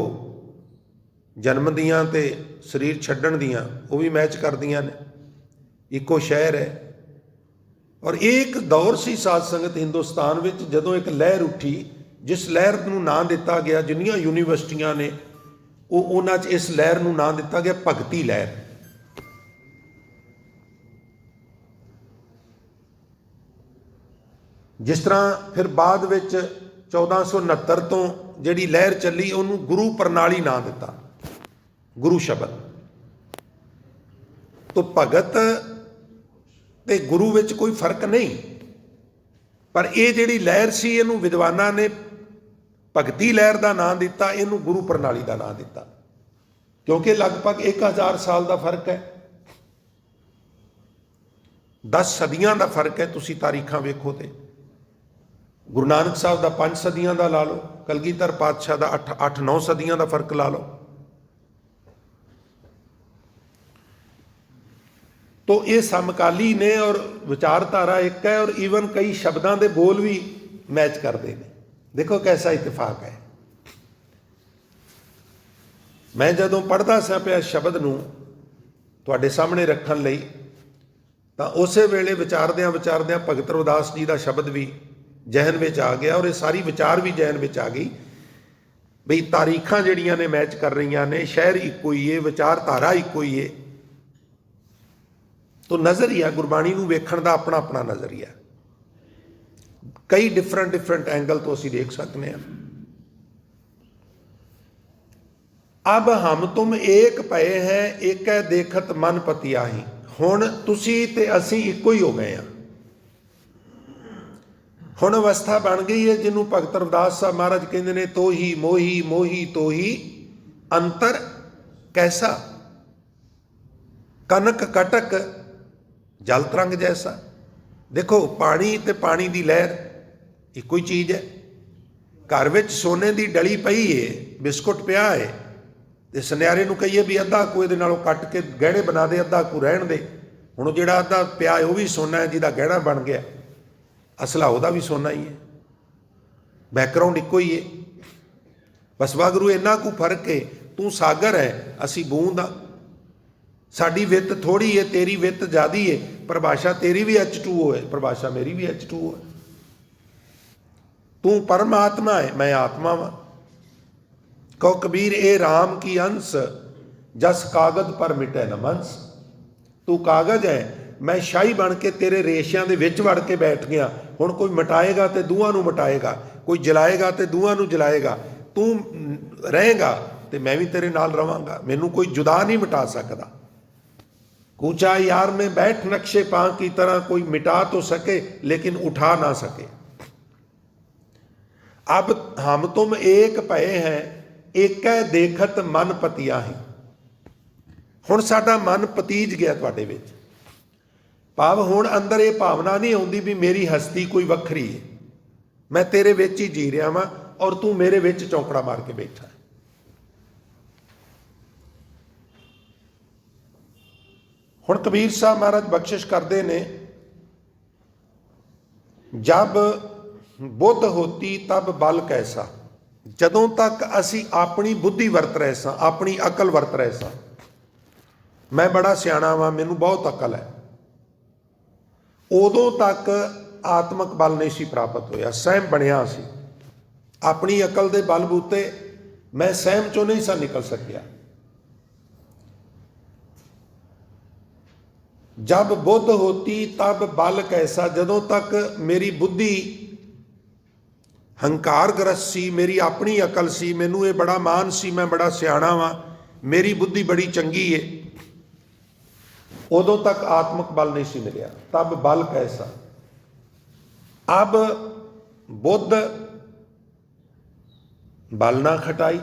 ਜਨਮ ਦੀਆਂ ਤੇ ਸਰੀਰ ਛੱਡਣ ਦੀਆਂ, ਉਹ ਵੀ ਮੈਚ ਕਰਦੀਆਂ ਨੇ, ਇੱਕੋ ਸ਼ਹਿਰ ਹੈ। ਔਰ ਇਹ ਇੱਕ ਦੌਰ ਸੀ ਸਾਧ ਸੰਗਤ ਹਿੰਦੁਸਤਾਨ ਵਿੱਚ, ਜਦੋਂ ਇੱਕ ਲਹਿਰ ਉੱਠੀ, ਜਿਸ ਲਹਿਰ ਨੂੰ ਨਾਂ ਦਿੱਤਾ ਗਿਆ, ਜਿੰਨੀਆਂ ਯੂਨੀਵਰਸਿਟੀਆਂ ਨੇ ਉਹਨਾਂ 'ਚ ਇਸ ਲਹਿਰ ਨੂੰ ਨਾਂ ਦਿੱਤਾ ਗਿਆ ਭਗਤੀ ਲਹਿਰ। ਜਿਸ ਤਰ੍ਹਾਂ ਫਿਰ ਬਾਅਦ ਵਿੱਚ 1469 ਤੋਂ ਜਿਹੜੀ ਲਹਿਰ ਚੱਲੀ, ਉਹਨੂੰ ਗੁਰੂ ਪ੍ਰਣਾਲੀ ਨਾਂ ਦਿੱਤਾ, ਗੁਰੂ ਸ਼ਬਦ ਤੋਂ। ਭਗਤ ਤੇ ਗੁਰੂ ਵਿੱਚ ਕੋਈ ਫਰਕ ਨਹੀਂ। पर ये जिहड़ी लहर सी इहनूं विद्वानां ने भगती लहर का नाम दिता, इहनूं गुरु प्रणाली का नाम दिता, क्योंकि लगभग 1000 साल का फर्क है, 10 सदियां का फर्क है। तुसीं तारीखां वेखो तो गुरु नानक साहब का 5 सदियां का ला लो, कलगीधर पातशाह का 8-9 सदियां का फर्क ला लो। तो ये समकाली ने और विचारधारा एक है, और ईवन कई शब्दों के बोल भी मैच करते हैं। देखो कैसा इतफाक है। मैं जदों पढ़ता सा पिया शब्द नूं तुहाडे सामने रखण लई, तां उसे वेले विचारदियां विचारदियां भगत रविदास जी का शब्द भी जहन में आ गया, और ये सारी विचार भी जहन में आ गई बई तारीखां जिहड़ियां ने मैच कर रही ने, शहर इक्को ही है, विचारधारा इक्को ही है। तो नज़रिया गुरबाणी नूं वेखण दा अपना अपना नज़रिया, कई डिफरेंट एंगल तो असीं देख सकते हैं। अब हम तुम एक पए हैं, एक है देखत मन पतियाही। हुण तुसीं ते असीं इक्को ही हो गए हैं। हुण अवस्था बन गई है जिन्हों भगत रविदास साहब महाराज कहते हैं, तो ही मोही मोही तो ही अंतर कैसा, कनक कटक जल तरंग जैसा। देखो पानी ते पानी की लहर इक्को ही चीज़ है। घर में सोने की डली पई है, बिस्कुट पिया है, तो सुनियारे नूं कहीए भी अद्धा कू इहदे नालों कट के गहणे बना दे, अद्धा कू रहण दे। हुण जिहड़ा अद्धा पिया है वह भी सोना है, जिहदा गहणा बन गया असला उहदा भी सोना ही है, बैकग्राउंड इक्को ही है। बस वागुरू इन्ना कू फर्क है, तू सागर है असी बूंद आ। साडी वित्त थोड़ी है, तेरी वित्त ज़्यादा है। परिभाषा तेरी भी H2O है, परिभाषा मेरी भी H2O है। तू परमात्मा है, मैं आत्मा वा। कहो कबीर ए राम की अंश, जस कागज पर मिटे न मंस। तू कागज है, मैं शाही बन के तेरे रेशियां दे विच वड़ के बैठ गया। हुण कोई मिटाएगा तो दूहां नूं मिटाएगा, कोई जलाएगा तो दूहां नूं जलाएगा। तू रहेगा तो मैं भी तेरे नाल रवांगा, मैनू कोई जुदा नहीं मिटा सकता। कूचा यार में बैठ नक्शे पा की तरह, कोई मिटा तो सके लेकिन उठा ना सके। अब हम तुम एक पए हैं, एक है देखत मन पतियाही। हुण साडा मन पतीज गया तुहाडे विच, भाव हुण अंदर ये भावना नहीं आउंदी भी मेरी हस्ती कोई वखरी है, मैं तेरे विच ही जी रहा वां और तू मेरे विच चौंकड़ा मार के बैठा है। हुण कबीर साहब महाराज बख्शिश करते ने, जब बुद्ध होती तब बल कैसा। जदों तक असी अपनी बुद्धि वरत रहे सां, अपनी अकल वरत रहे सां, मैं बड़ा सियाणा वां, मैनूं बहुत अकल है, उदों तक आत्मक बल नहीं सी प्राप्त होया, सहम बनिया सी। अपनी अकल के बलबूते मैं सहम चों नहीं सा निकल सकिया। जब बुद्ध होती तब बल कैसा, जदों तक मेरी बुद्धि हंकार ग्रस्त सी, मेरी अपनी अकल सी, मैनू ये बड़ा मान सी, मैं बड़ा सियाणा वां, मेरी बुद्धि बड़ी चंगी है, उदों तक आत्मक बल नहीं सी मिलिया। तब बल कैसा। अब बुद्ध बल ना खटाई।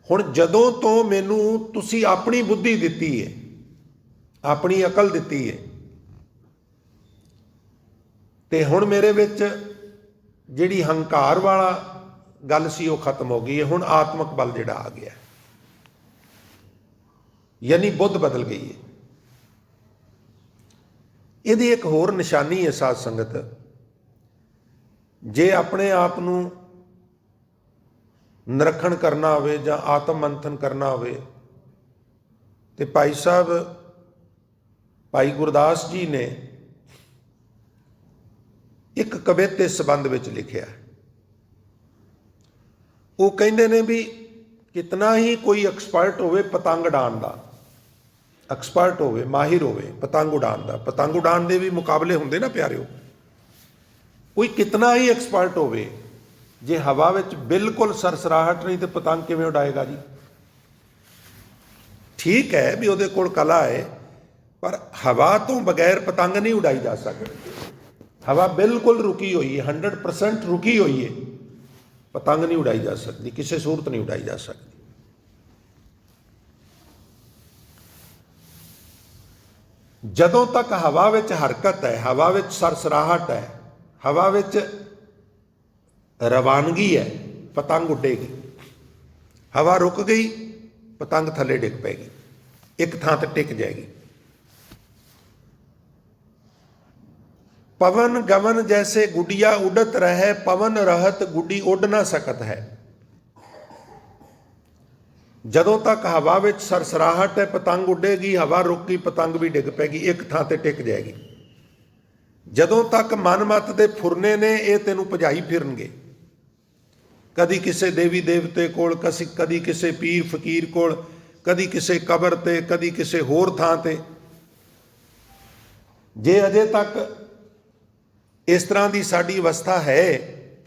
हुण जदों तो मैनू तुसी अपनी बुद्धि दिती है, अपनी अकल दिती है, ते हुण मेरे विच जिहड़ी हंकार वाला गल सी वो खत्म हो गई है। हुण आत्मक बल जिहड़ा आ गया, यानी बुद्ध बदल गई है। इहदी एक होर निशानी है साध संगत, जे अपने आप नूं निरखण करना होवे जां आत्म मंथन करना होवे, ते भाई साहब भाई गुरदास जी ने एक कवित इस संबंध में लिखिया। वो कहते ने भी कितना ही कोई एक्सपर्ट होवे पतंग उड़ान का, एक्सपर्ट होवे, माहिर होवे पतंग उड़ान का, पतंग उड़ान के भी मुकाबले होंदे ना प्यारिओ, कोई कितना ही एक्सपर्ट होवे, जे हवा विच बिल्कुल सरसराहट नहीं तो पतंग किवें उड़ाएगा जी। ठीक है भी उहदे कोल कला है, पर हवा तो बगैर पतंग नहीं उड़ाई जा सकती। हवा बिल्कुल रुकी हुई है, 100% रुकी हुई है। पतंग नहीं उड़ाई जा सकती, किसी सूरत नहीं उड़ाई जा सकती। ਜਦੋਂ तक हवा विच हरकत है, हवा विच सरसराहट है, हवा विच रवानगी है, पतंग उडेगी। हवा रुक गई, पतंग थले डिग पैगी, एक थां ते टिक जाएगी। पवन गमन जैसे गुडिया उड़त रहे, पवन रहत गुडी उड़ ना सकत है। ਜਦੋਂ तक हवा विच सरसराहट है, पतंग उडेगी, हवा रुक गई, पतंग भी डिग पैगी, एक थां ते टिक जाएगी। ਜਦੋਂ तक मन मत दे फुरने ने ये तेनों भजाई फिरनगे, कदी किसी देवी देवते कोल, कदी किसी पीर फकीर कोल, कदी किसी कबर ते, कदी किसी होर थां ते। जे अजे तक इस तरह की साडी अवस्था है,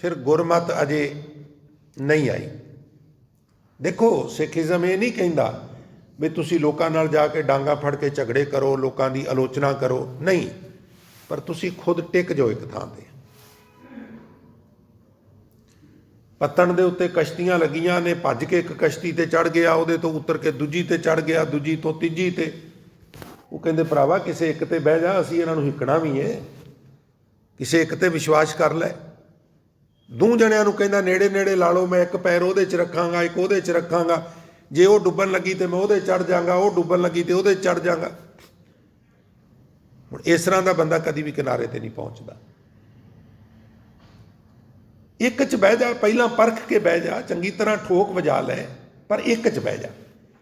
फिर गुरमत अजे नहीं आई। देखो, सिखिज्म ये नहीं कहता भी तुसी लोकां नाल जाके डांगा फड़ के झगड़े करो, लोकां दी आलोचना करो, नहीं, पर तुसी खुद टिक जाओ एक थां ते। पत्तन दे उत्ते कश्तियां लगियां ने, भज के एक कश्ती ते चढ़ गया, उहदे तो उतर के दूजी ते चढ़ गया, दूजी तो तीजी ते। वो कहंदे भरावा किसी एक ते बह जा, असीं इन्हां नूं हिकना भी है, किसी एक ते विश्वास कर लै। दो जणिਆਂ ਨੂੰ ਕਹਿੰਦਾ ਨੇੜੇ ਨੇੜੇ ਲਾ ਲਓ, ਮੈਂ ਇੱਕ ਪੈਰ ਉਹਦੇ 'ਚ ਰੱਖਾਂਗਾ, ਇੱਕ ਉਹਦੇ 'ਚ ਰੱਖਾਂਗਾ, ਜੇ ਉਹ ਡੁੱਬਣ ਲੱਗੀ ਤੇ ਮੈਂ ਉਹਦੇ ਚੜ ਜਾਵਾਂਗਾ, ਉਹ ਡੁੱਬਣ ਲੱਗੀ ਤੇ ਉਹਦੇ ਚੜ ਜਾਵਾਂਗਾ। ਹੁਣ ਇਸ ਤਰ੍ਹਾਂ ਦਾ ਬੰਦਾ ਕਦੀ ਵੀ ਕਿਨਾਰੇ ਤੇ ਨਹੀਂ ਪਹੁੰਚਦਾ। ਇੱਕ 'ਚ ਬਹਿ ਜਾ, ਪਹਿਲਾਂ ਪਰਖ ਕੇ ਬਹਿ ਜਾ, ਚੰਗੀ ਤਰ੍ਹਾਂ ਠੋਕ ਵਜਾ ਲੈ, ਪਰ ਇੱਕ 'ਚ ਬਹਿ ਜਾ।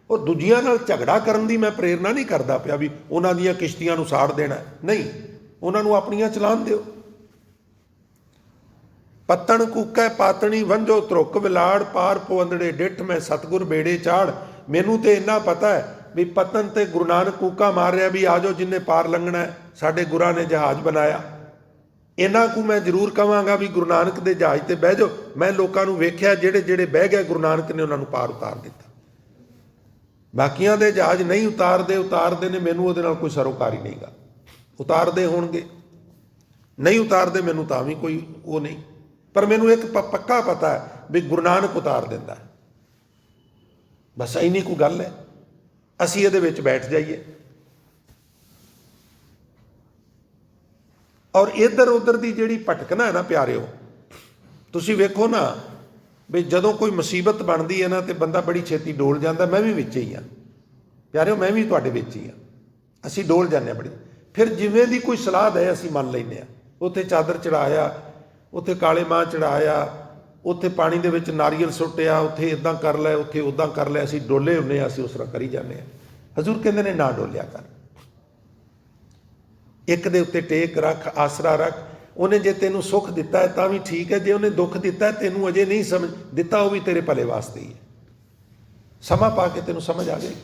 ਉਹ ਦੂਜਿਆਂ ਨਾਲ ਝਗੜਾ ਕਰਨ ਦੀ ਮੈਂ ਪ੍ਰੇਰਨਾ ਨਹੀਂ ਕਰਦਾ ਪਿਆ ਵੀ ਉਹਨਾਂ ਦੀਆਂ ਕਿਸ਼ਤੀਆਂ ਨੂੰ ਸਾੜ ਦੇਣਾ, ਨਹੀਂ, ਉਹਨਾਂ ਨੂੰ ਆਪਣੀਆਂ ਚਲਾਉਣ ਦਿਓ। पत्तन कूकै पातनी वंजो त्रुक विलाड़, पार पवंदड़े डिठ मैं सतगुर बेड़े चाड़। मैनू तो इन्ना पता है भी पतन ते गुरु नानक कूका मार रहा भी आ जाओ जिन्हें पार लंघना है, साडे गुरां ने जहाज बनाया। इन्हां कू मैं जरूर कहांगा भी गुरु नानक दे जहाज ते बह जाओ। मैं लोकां नू वेख्या जेड़े जेड़े बह गए, गुरु नानक ने उन्हां नू पार उतार दिता। बाकियां दे जहाज नहीं उतारदे ने, मैनू उहदे नाल कोई सरोकारी नहीं गा। उतारदे होणगे, नहीं उतारदे मैनू तां भी कोई वो नहीं, पर मैनू एक पक्का पता है भी गुरु नानक उतार दिंदा। बस इन्नी कोई गल है, असीं इहदे विच बैठ जाइए। और इधर उधर की जिहड़ी भटकना है ना प्यारिओ, तुसीं वेखो ना भी जदों कोई मुसीबत बनती है ना तो बंदा बड़ी छेती डोल जाता। मैं भी विच ही हाँ प्यारिओ, मैं भी तुहाडे विच ही हाँ। असीं डोल जाने बड़ी, फिर जिवें दी कोई सलाह दे असीं मन लैंदे आ। उत्थे चादर चढ़ाया, उत्थे काले मां चढ़ाया, उत्थे पानी दे विच नारियल सुट्टिया, उत्थे इदां कर लै, उत्थे उदां कर लै। असीं डोले हुंदे आ, असीं उस तरह करी जाने आ। हजूर कहंदे ने ना डोलिया कर, एक दे उत्ते टेक रख, आसरा रख। उन्हें जे तेनू सुख दिता है तां भी ठीक है, जे उन्हें दुख दिता है तेनू अजे नहीं समझ दिता, वो भी तेरे भले वास्ते ही है। समा पा के तेनू समझ आ गई।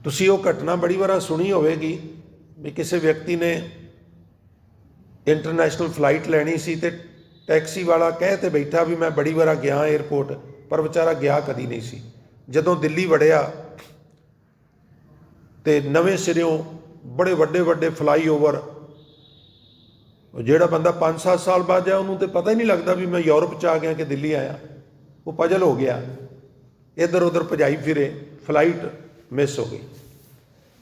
तुसीं वो घटना बड़ी बार सुनी होवेगी भी किसी व्यक्ति ने इंटरनेशनल फ्लाइट लैनी सी ते टैक्सी वाला कह ते बैठा भी मैं बड़ी बार गया एयरपोर्ट, पर बेचारा गया कदी नहीं सी। जदों दिल्ली वड़िया तो नवें सिरों बड़े वड्डे वड्डे फ्लाई ओवर, जोड़ा बंदा 5-7 साल बाद जाए उन्होंने तो पता ही नहीं लगता भी मैं यूरोप च आ गया कि दिल्ली आया। वो पजल हो गया, इधर उधर भजाई फिरे, फ्लाइट मिस हो गई।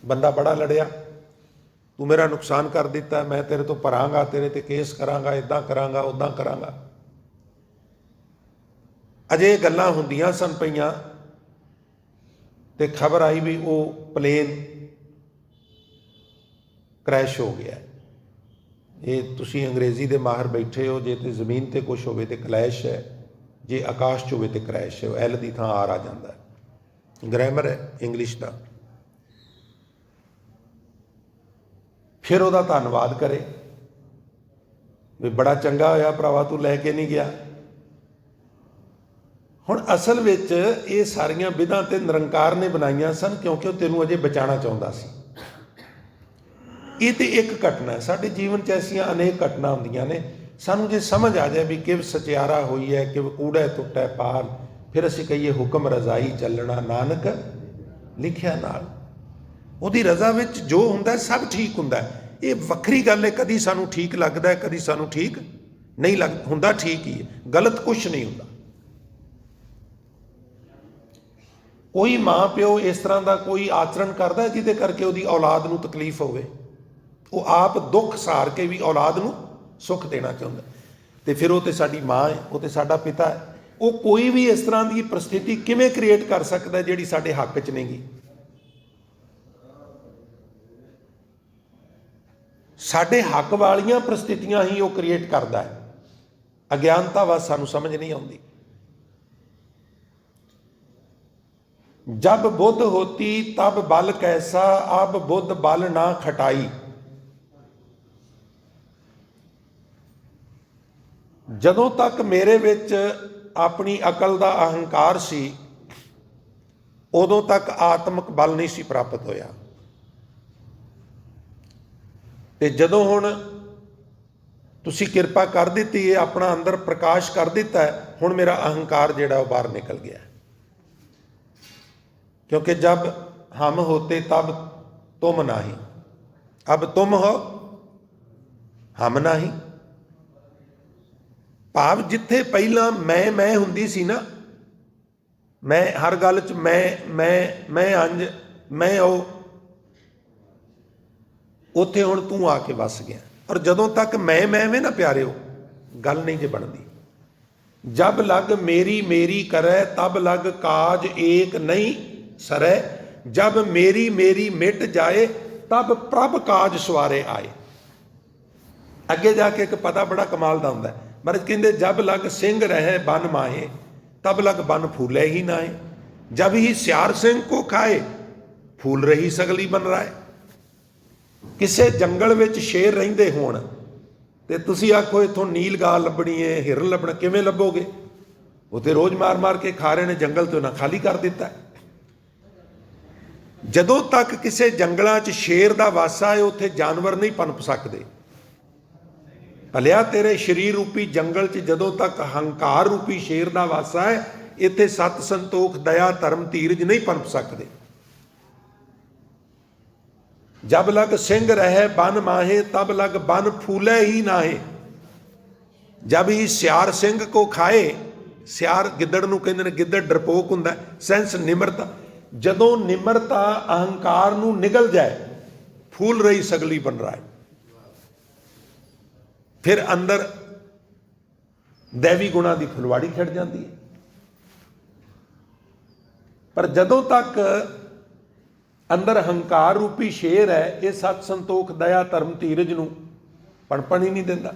बंदा बड़ा लड़िया, तू मेरा नुकसान कर दिता, मैं तेरे तो भरांगा, तेरे ते केस करांगा, इदां करांगा, उदां करांगा। अजे गल्लां हुंदियां सन पईयां ते खबर आई भी वो प्लेन क्रैश हो गया। ये तुसीं अंग्रेजी दे माहर बैठे हो, जे ते जमीन ते कुछ होवे ते क्लैश है, जे आकाश च होवे ते क्रैश है। एल दी थां आर आ जांदा है, ग्रामर है इंग्लिश का। फिर वह धन्नवाद करे भी बड़ा चंगा होया भरावा तू लैके नहीं गया। हुण असल विच ये सारियां विधां ते निरंकार ने बनाईयां सन क्योंकि वह तेनों अजे बचाना चाहुंदा सी। ये तो एक घटना है, साडे जीवन च ऐसियां अनेक घटना हुंदियां ने। सानूं जे समझ आ जाए भी किव सचियारा होई है, किव कूड़ा टुटा पार, फिर असीं कहिए हुक्म रजाई चलना नानक लिखिया नाल। ਉਹਦੀ ਰਜ਼ਾ ਵਿੱਚ ਜੋ ਹੁੰਦਾ ਸਭ ਠੀਕ ਹੁੰਦਾ। ਇਹ ਵੱਖਰੀ ਗੱਲ ਹੈ, ਕਦੀ ਸਾਨੂੰ ਠੀਕ ਲੱਗਦਾ, ਕਦੀ ਸਾਨੂੰ ਠੀਕ ਨਹੀਂ ਹੁੰਦਾ, ਠੀਕ ਹੀ ਹੈ, ਗਲਤ ਕੁਛ ਨਹੀਂ ਹੁੰਦਾ। ਕੋਈ ਮਾਂ ਪਿਓ ਇਸ ਤਰ੍ਹਾਂ ਦਾ ਕੋਈ ਆਚਰਣ ਕਰਦਾ ਜਿਹਦੇ ਕਰਕੇ ਉਹਦੀ ਔਲਾਦ ਨੂੰ ਤਕਲੀਫ ਹੋਵੇ? ਉਹ ਆਪ ਦੁੱਖ ਸਹਾਰ ਕੇ ਵੀ ਔਲਾਦ ਨੂੰ ਸੁੱਖ ਦੇਣਾ ਚਾਹੁੰਦਾ, ਤੇ ਫਿਰ ਉਹ ਤੇ ਸਾਡੀ ਮਾਂ ਹੈ, ਉਹ ਤੇ ਸਾਡਾ ਪਿਤਾ ਹੈ। ਉਹ ਕੋਈ ਵੀ ਇਸ ਤਰ੍ਹਾਂ ਦੀ ਪਰਿਸਥਿਤੀ ਕਿਵੇਂ ਕ੍ਰੀਏਟ ਕਰ ਸਕਦਾ ਜਿਹੜੀ ਸਾਡੇ ਹੱਕ 'ਚ ਨਹੀਂ ਗੀ? ਸਾਡੇ ਹੱਕ ਵਾਲੀਆਂ ਪਰਿਸਥਿਤੀਆਂ ਹੀ ਉਹ ਕ੍ਰੀਏਟ ਕਰਦਾ ਹੈ। ਅਗਿਆਨਤਾ ਵਾ ਸਾਨੂੰ ਸਮਝ ਨਹੀਂ ਆਉਂਦੀ। ਜਬ ਬੁੱਧ ਹੋਤੀ ਤਬ ਬਲ ਕੈਸਾ, ਅਬ ਬੁੱਧ ਬਲ ਨਾ ਖਟਾਈ। ਜਦੋਂ ਤੱਕ ਮੇਰੇ ਵਿੱਚ ਆਪਣੀ ਅਕਲ ਦਾ ਅਹੰਕਾਰ ਸੀ, ਉਦੋਂ ਤੱਕ ਆਤਮਿਕ ਬਲ ਨਹੀਂ ਸੀ ਪ੍ਰਾਪਤ ਹੋਇਆ, ਤੇ ਜਦੋਂ ਹੁਣ ਤੁਸੀਂ ਕਿਰਪਾ ਕਰ ਦਿੱਤੀ ਹੈ, ਆਪਣਾ ਅੰਦਰ ਪ੍ਰਕਾਸ਼ ਕਰ ਦਿੱਤਾ ਹੈ, ਹੁਣ ਮੇਰਾ ਅਹੰਕਾਰ ਜਿਹੜਾ ਉਹ ਬਾਹਰ ਨਿਕਲ ਗਿਆ। क्योंकि जब हम होते तब तुम नाही, अब तुम हो हम नाही। भाव जिथे पहला मैं हुंदी सी ना, मैं हर गल च मैं अंज मैं ओ, उत्थे हुण तू आके वस गया। और जदों तक मैं वे ना प्यारे हो, गल नहीं जे बनदी। जब लग मेरी मेरी करे तब लग काज एक नहीं सरै, जब मेरी मेरी मिट जाए तब प्रभ काज सवारे आए। अगे जाके एक पता बड़ा कमाल का हुंदा है, महाराज कहते जब लग सिंह रहे बन माहे तब लग बन फूले ही नाहे, जब ही सियार सिंह को खाए फूल रही सगली बन राए। किसे जंगल विच शेर रहिंदे होण ते तुसीं आखो इत्थों नील गाय लभणी है, हिरन लभना, किवें लभोगे? उत्थे रोज़ मार मार के खा रहे हैं, जंगल तो ना खाली कर दिता है। ਜਦੋਂ ਤੱਕ ਕਿਸੇ ਜੰਗਲਾਂ 'ਚ ਸ਼ੇਰ ਦਾ ਵਾਸਾ ਹੈ, ਉੱਥੇ ਜਾਨਵਰ ਨਹੀਂ ਪਨਪ ਸਕਦੇ। ਭਲਿਆ ਤੇਰੇ ਸਰੀਰ ਰੂਪੀ ਜੰਗਲ 'ਚ ਜਦੋਂ ਤੱਕ ਹੰਕਾਰ ਰੂਪੀ ਸ਼ੇਰ ਦਾ ਵਾਸਾ ਹੈ, ਇੱਥੇ ਸਤ ਸੰਤੋਖ ਦਇਆ ਧਰਮ ਧੀਰਜ ਨਹੀਂ ਪਨਪ ਸਕਦੇ। ਜਬ ਲਗ ਸਿੰਘ ਰਹੇ ਬਨ ਮਾਹੇ ਤਬ ਲਗ ਬਨ ਫੂਲੇ ਹੀ ਨਾਹੇ, ਜਬ ਹੀ ਸਿਆਰ ਸਿੰਘ ਕੋ ਖਾਏ। ਸਿਆਰ ਗਿੱਦੜ ਨੂੰ ਕਹਿੰਦੇ ਨੇ, ਗਿੱਦੜ ਡਰਪੋਕ ਹੁੰਦਾ, ਸੈਂਸ ਨਿਮਰਤਾ। ਜਦੋਂ ਨਿਮਰਤਾ ਅਹੰਕਾਰ ਨੂੰ ਨਿਗਲ ਜਾਏ, ਫੂਲ ਰਹੀ ਸਗਲੀ ਬਣ ਰਾਏ। ਫਿਰ ਅੰਦਰ ਦੇਵੀ ਗੁਣਾਂ ਦੀ ਫੁਲਵਾੜੀ ਖਿੜ ਜਾਂਦੀ ਹੈ। ਪਰ ਜਦੋਂ ਤੱਕ ਅੰਦਰ ਹੰਕਾਰ ਰੂਪੀ ਸ਼ੇਰ ਹੈ, ਇਹ ਸਤ ਸੰਤੋਖ ਦਇਆ ਧਰਮ ਧੀਰਜ ਨੂੰ ਪਣਪਣ ਹੀ ਨਹੀਂ ਦਿੰਦਾ।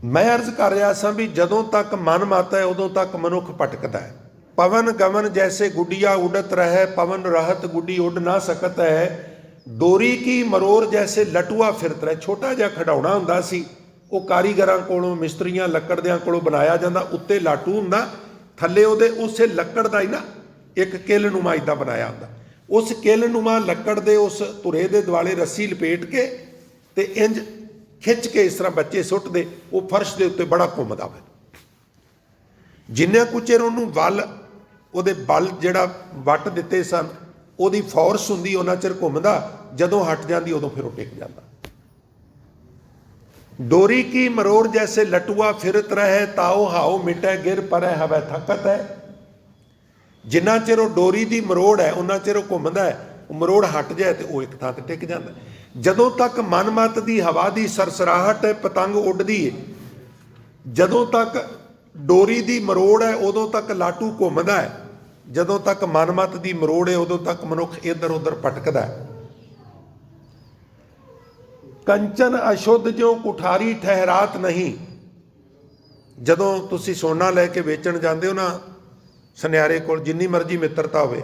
मैं अर्ज कर रहा सां भी जदों तक मन मत है उदों तक मनुख भटकता है। पवन गवन जैसे गुडिया उड़त रहे, पवन रहत गुडी उड़ ना सकत है। डोरी की मरोर जैसे लटुआ फिरत रहे। छोटा जिहा खिडौना हुंदा सी, वो कारीगरां कोलों मिस्त्रियां लकड़दियां कोलों बनाया जांदा। उत्ते लाटू हुंदा, थल्ले उहदे उसे लकड़ दा ही ना एक किल नुमा इदां बनाया हुंदा। उस किल नुमा लकड़ दे उस धुरे दे दुआले रस्सी लपेट के ते इंज खिच के इस तरह बच्चे सुटते, वो फर्श के उत्ते बड़ा घूमता है। जिन्ना कुछ चिर उन्होंने वल वो बल जोड़ा वट दिते सन, वो फोर्स होंगी, उन्ना चिर घूमता, जदों हट जाती उदों फिर वो टिक जाता। डोरी की मरोड़ जैसे लटुआ फिरत रहे, ताओ हाओ मिटे गिर परै हवै थकत है। जिन्ना चिर वो डोरी की मरोड़ है उन्ना चिर वो घूमता है, मरोड़ हट जाए तो वो एक थां ते टिक जाता है। ਜਦੋਂ ਤੱਕ ਮਨਮਤ ਦੀ ਹਵਾ ਦੀ ਸਰਸਰਾਹਟ ਹੈ, ਪਤੰਗ ਉੱਡਦੀ ਹੈ। ਜਦੋਂ ਤੱਕ ਡੋਰੀ ਦੀ ਮਰੋੜ ਹੈ ਉਦੋਂ ਤੱਕ ਲਾਟੂ ਘੁੰਮਦਾ ਹੈ। ਜਦੋਂ ਤੱਕ ਮਨਮਤ ਦੀ ਮਰੋੜ ਹੈ ਉਦੋਂ ਤੱਕ ਮਨੁੱਖ ਇੱਧਰ ਉੱਧਰ ਭਟਕਦਾ ਹੈ। ਕੰਚਨ ਅਸ਼ੁੱਧ ਜੋ ਕੁਠਾਰੀ ਠਹਿਰਾਤ ਨਹੀਂ। ਜਦੋਂ ਤੁਸੀਂ ਸੋਨਾ ਲੈ ਕੇ ਵੇਚਣ ਜਾਂਦੇ ਹੋ ਨਾ, ਸੁਨਿਆਰੇ ਕੋਲ ਜਿੰਨੀ ਮਰਜ਼ੀ ਮਿੱਤਰਤਾ ਹੋਵੇ,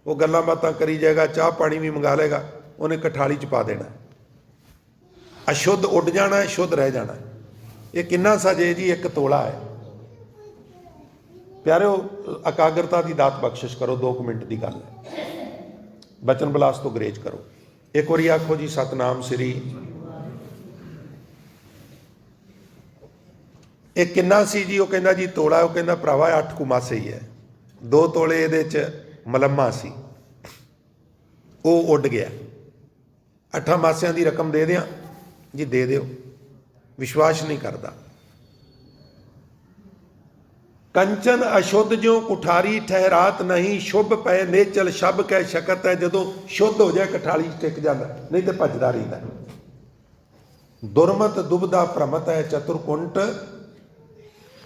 ਉਹ ਗੱਲਾਂ ਬਾਤਾਂ ਕਰੀ ਜਾਏਗਾ, ਚਾਹ ਪਾਣੀ ਵੀ ਮੰਗਾ ਲਏਗਾ, ਉਹਨੇ ਕਠਾਲੀ 'ਚ ਪਾ ਦੇਣਾ। ਅਸ਼ੁੱਧ ਉੱਡ ਜਾਣਾ, ਸ਼ੁੱਧ ਰਹਿ ਜਾਣਾ। ਇਹ ਕਿੰਨਾ ਸਜੇ ਜੀ, 1 ਤੋਲਾ ਹੈ। ਪਿਆਰਿਓ, ਇਕਾਗਰਤਾ ਦੀ ਦਾਤ ਬਖਸ਼ਿਸ਼ ਕਰੋ। 2 ਮਿੰਟ ਦੀ ਗੱਲ ਹੈ, ਬਚਨ ਬਲਾਸ ਤੋਂ ਗਰੇਜ ਕਰੋ। ਇੱਕ ਵਾਰੀ ਆਖੋ ਜੀ ਸਤਨਾਮ ਸ੍ਰੀ। ਇਹ ਕਿੰਨਾ ਸੀ ਜੀ? ਉਹ ਕਹਿੰਦਾ ਜੀ ਤੋਲਾ। ਉਹ ਕਹਿੰਦਾ ਭਰਾਵਾ 8 ਕੁ ਮਾਸੇ ਹੀ ਹੈ। 2 ਤੋਲੇ ਇਹਦੇ 'ਚ ਮਲੰਮਾ ਸੀ, ਉਹ ਉੱਡ ਗਿਆ। 8 ਮਾਸਿਆਂ ਦੀ ਰਕਮ ਦੇ ਦਿਆਂ ਜੀ, ਦੇ ਦਿਓ। ਵਿਸ਼ਵਾਸ ਨਹੀਂ ਕਰਦਾ। ਕੰਚਨ ਅਸ਼ੁੱਧ ਜਿਉ ਕੁਠਾਰੀ ਠਹਿਰਾਤ ਨਹੀਂ, ਸ਼ੁਭ ਪੈ ਨੇਚਲ ਸ਼ਬ ਕਹਿ ਸ਼ਕਤ ਹੈ। ਜਦੋਂ ਸ਼ੁੱਧ ਹੋ ਜਾਏ ਕਠਾਲੀ 'ਚ ਟਿਕ ਜਾਂਦਾ, ਨਹੀਂ ਤੇ ਭੱਜਦਾ ਰਹਿੰਦਾ। ਦੁਰਮਤ ਦੁਬਦਾ ਭ੍ਰਮਤ ਹੈ ਚਤੁਰਕੁੰਟ,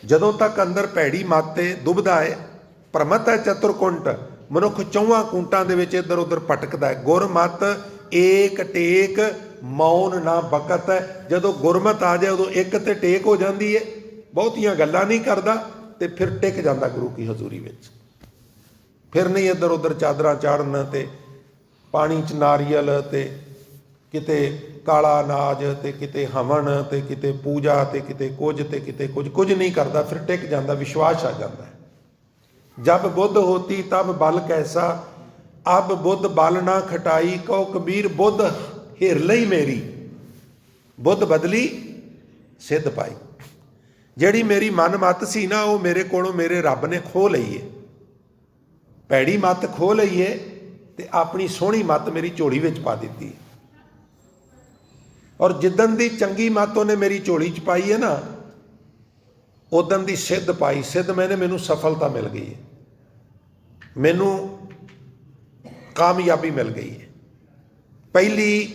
ਜਦੋਂ ਤੱਕ ਅੰਦਰ ਭੈੜੀ ਮਾਤੇ ਦੁਬਦਾ ਹੈ, ਭ੍ਰਮਤ ਹੈ ਚਤੁਰਕੁੰਟ, ਮਨੁੱਖ 4 ਕੁੰਟਾਂ ਦੇ ਵਿੱਚ ਇੱਧਰ ਉੱਧਰ ਭਟਕਦਾ ਹੈ। ਗੁਰਮਤ ਏਕ ਟੇਕ ਮੌਨ ਨਾ ਬਕਤ ਹੈ, ਜਦੋਂ ਗੁਰਮਤ ਆ ਜਾਏ ਉਦੋਂ ਇੱਕ ਤੇ ਟੇਕ ਹੋ ਜਾਂਦੀ ਹੈ, ਬਹੁਤੀਆਂ ਗੱਲਾਂ ਨਹੀਂ ਕਰਦਾ ਤੇ ਫਿਰ ਟਿਕ ਜਾਂਦਾ ਗੁਰੂ ਕੀ ਹਜ਼ੂਰੀ ਵਿੱਚ। ਫਿਰ ਨਹੀਂ ਇੱਧਰ ਉੱਧਰ ਚਾਦਰਾਂ ਚਾੜਨ ਤੇ ਪਾਣੀ 'ਚ ਨਾਰੀਅਲ ਤੇ ਕਿਤੇ ਕਾਲਾ ਅਨਾਜ ਤੇ ਕਿਤੇ ਹਵਨ ਤੇ ਕਿਤੇ ਪੂਜਾ ਤੇ ਕਿਤੇ ਕੁਝ ਤੇ ਕਿਤੇ ਕੁਝ ਨਹੀਂ ਕਰਦਾ, ਫਿਰ ਟਿਕ ਜਾਂਦਾ, ਵਿਸ਼ਵਾਸ ਆ ਜਾਂਦਾ ਹੈ। ਜਬ ਬੁੱਧ ਹੋਤੀ ਤਬ ਬਲ ਕੈਸਾ, ਅਬ ਬੁੱਧ ਬਲ ਨਾ ਖਟਾਈ, ਕਹੋ ਕਬੀਰ ਬੁੱਧ ਹਿਰ ਲਈ ਮੇਰੀ, ਬੁੱਧ ਬਦਲੀ ਸਿੱਧ ਪਾਈ। ਜਿਹੜੀ ਮੇਰੀ ਮਨ ਮੱਤ ਸੀ ਨਾ, ਉਹ ਮੇਰੇ ਕੋਲੋਂ ਮੇਰੇ ਰੱਬ ਨੇ ਖੋਹ ਲਈ ਹੈ। ਭੈੜੀ ਮੱਤ ਖੋਹ ਲਈ ਹੈ ਤੇ ਆਪਣੀ ਸੋਹਣੀ ਮੱਤ ਮੇਰੀ ਝੋਲੀ ਵਿੱਚ ਪਾ ਦਿੱਤੀ। ਔਰ ਜਿੱਦਣ ਦੀ ਚੰਗੀ ਮੱਤ ਉਹਨੇ ਮੇਰੀ ਝੋਲੀ 'ਚ ਪਾਈ ਹੈ ਨਾ, ਉਦਣ ਦੀ ਸਿੱਧ ਪਾਈ। ਸਿੱਧ ਮੈਨੂੰ ਸਫਲਤਾ ਮਿਲ ਗਈ ਹੈ, ਮੈਨੂੰ ਕਾਮਯਾਬੀ ਮਿਲ ਗਈ ਹੈ। ਪਹਿਲੀ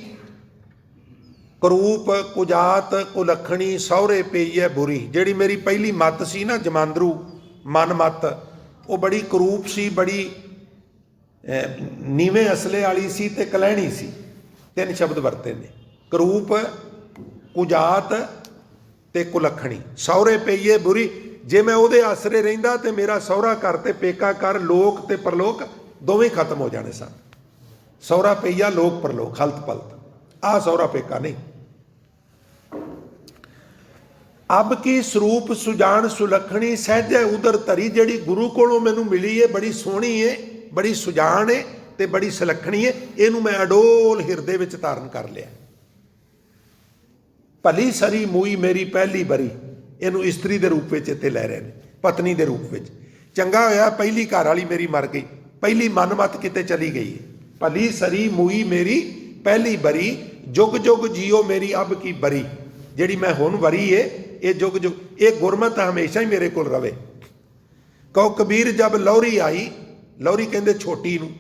ਕਰੂਪ ਕੁਜਾਤ ਕੁਲੱਖਣੀ ਸਹੁਰੇ ਪਈ ਹੈ ਬੁਰੀ, ਜਿਹੜੀ ਮੇਰੀ ਪਹਿਲੀ ਮੱਤ ਸੀ ਨਾ ਜਮਾਂਦਰੂ ਮਨ ਮੱਤ, ਉਹ ਬੜੀ ਕਰੂਪ ਸੀ, ਬੜੀ ਨੀਵੇਂ ਅਸਲੇ ਵਾਲੀ ਸੀ ਤੇ ਕਲਹਿਣੀ ਸੀ। 3 ਸ਼ਬਦ ਵਰਤੇ ਨੇ, ਕਰੂਪ ਕੁਜਾਤ ਤੇ ਕੁਲੱਖਣੀ। ਸਹੁਰੇ ਪਈਏ ਬੁਰੀ, ਜੇ ਮੈਂ ਉਹਦੇ ਆਸਰੇ ਰਹਿੰਦਾ ਤੇ ਮੇਰਾ ਸਹੁਰਾ ਘਰ ਤੇ ਪੇਕਾ ਘਰ, ਲੋਕ ਤੇ ਪਰਲੋਕ ਦੋਵੇਂ ਖਤਮ ਹੋ ਜਾਣੇ ਸਨ। ਸਹੁਰਾ ਪਈਆ ਲੋਕ ਪਰਲੋਕ ਹਲਤ ਪਲਤ, ਆਹ ਸਹੁਰਾ ਪੇਕਾ ਨਹੀਂ। ਅਬ ਕੀ ਸਰੂਪ ਸੁਜਾਨ ਸੁਲੱਖਣੀ, ਸਹਿਜੈ ਉਦਰ ਧਰੀ, ਜਿਹੜੀ ਗੁਰੂ ਕੋਲੋਂ ਮੈਨੂੰ ਮਿਲੀ ਹੈ ਬੜੀ ਸੋਹਣੀ ਹੈ, ਬੜੀ ਸੁਜਾਨ ਹੈ ਤੇ ਬੜੀ ਸੁਲੱਖਣੀ ਹੈ, ਇਹਨੂੰ ਮੈਂ ਅਡੋਲ ਹਿਰਦੇ ਵਿੱਚ ਧਾਰਨ ਕਰ ਲਿਆ। ਭਲੀ ਸਰੀ ਮੂਈ ਮੇਰੀ ਪਹਿਲੀ ਬਰੀ, ਇਹਨੂੰ ਇਸਤਰੀ ਦੇ ਰੂਪ ਵਿੱਚ ਇੱਥੇ ਲੈ ਰਹੇ ਨੇ, ਪਤਨੀ ਦੇ ਰੂਪ ਵਿੱਚ। ਚੰਗਾ ਹੋਇਆ ਪਹਿਲੀ ਘਰ ਵਾਲੀ ਮੇਰੀ ਮਰ ਗਈ, ਪਹਿਲੀ ਮਨਮਤ ਕਿਤੇ ਚਲੀ ਗਈ ਹੈ। ਭਲੀ ਸਰੀ ਮੂਈ ਮੇਰੀ ਪਹਿਲੀ ਬਰੀ, ਜੁਗ ਜੁਗ ਜੀਓ ਮੇਰੀ ਅਬ ਕੀ ਬਰੀ, ਜਿਹੜੀ ਮੈਂ ਹੁਣ ਵਰੀ ਏ ਇਹ ਜੁਗ ਜੁਗ, ਇਹ ਗੁਰਮਤ ਹਮੇਸ਼ਾ ਹੀ ਮੇਰੇ ਕੋਲ ਰਵੇ। ਕਹੋ ਕਬੀਰ ਜਬ ਲੌਰੀ ਆਈ, ਲੌਰੀ ਕਹਿੰਦੇ ਛੋਟੀ ਨੂੰ,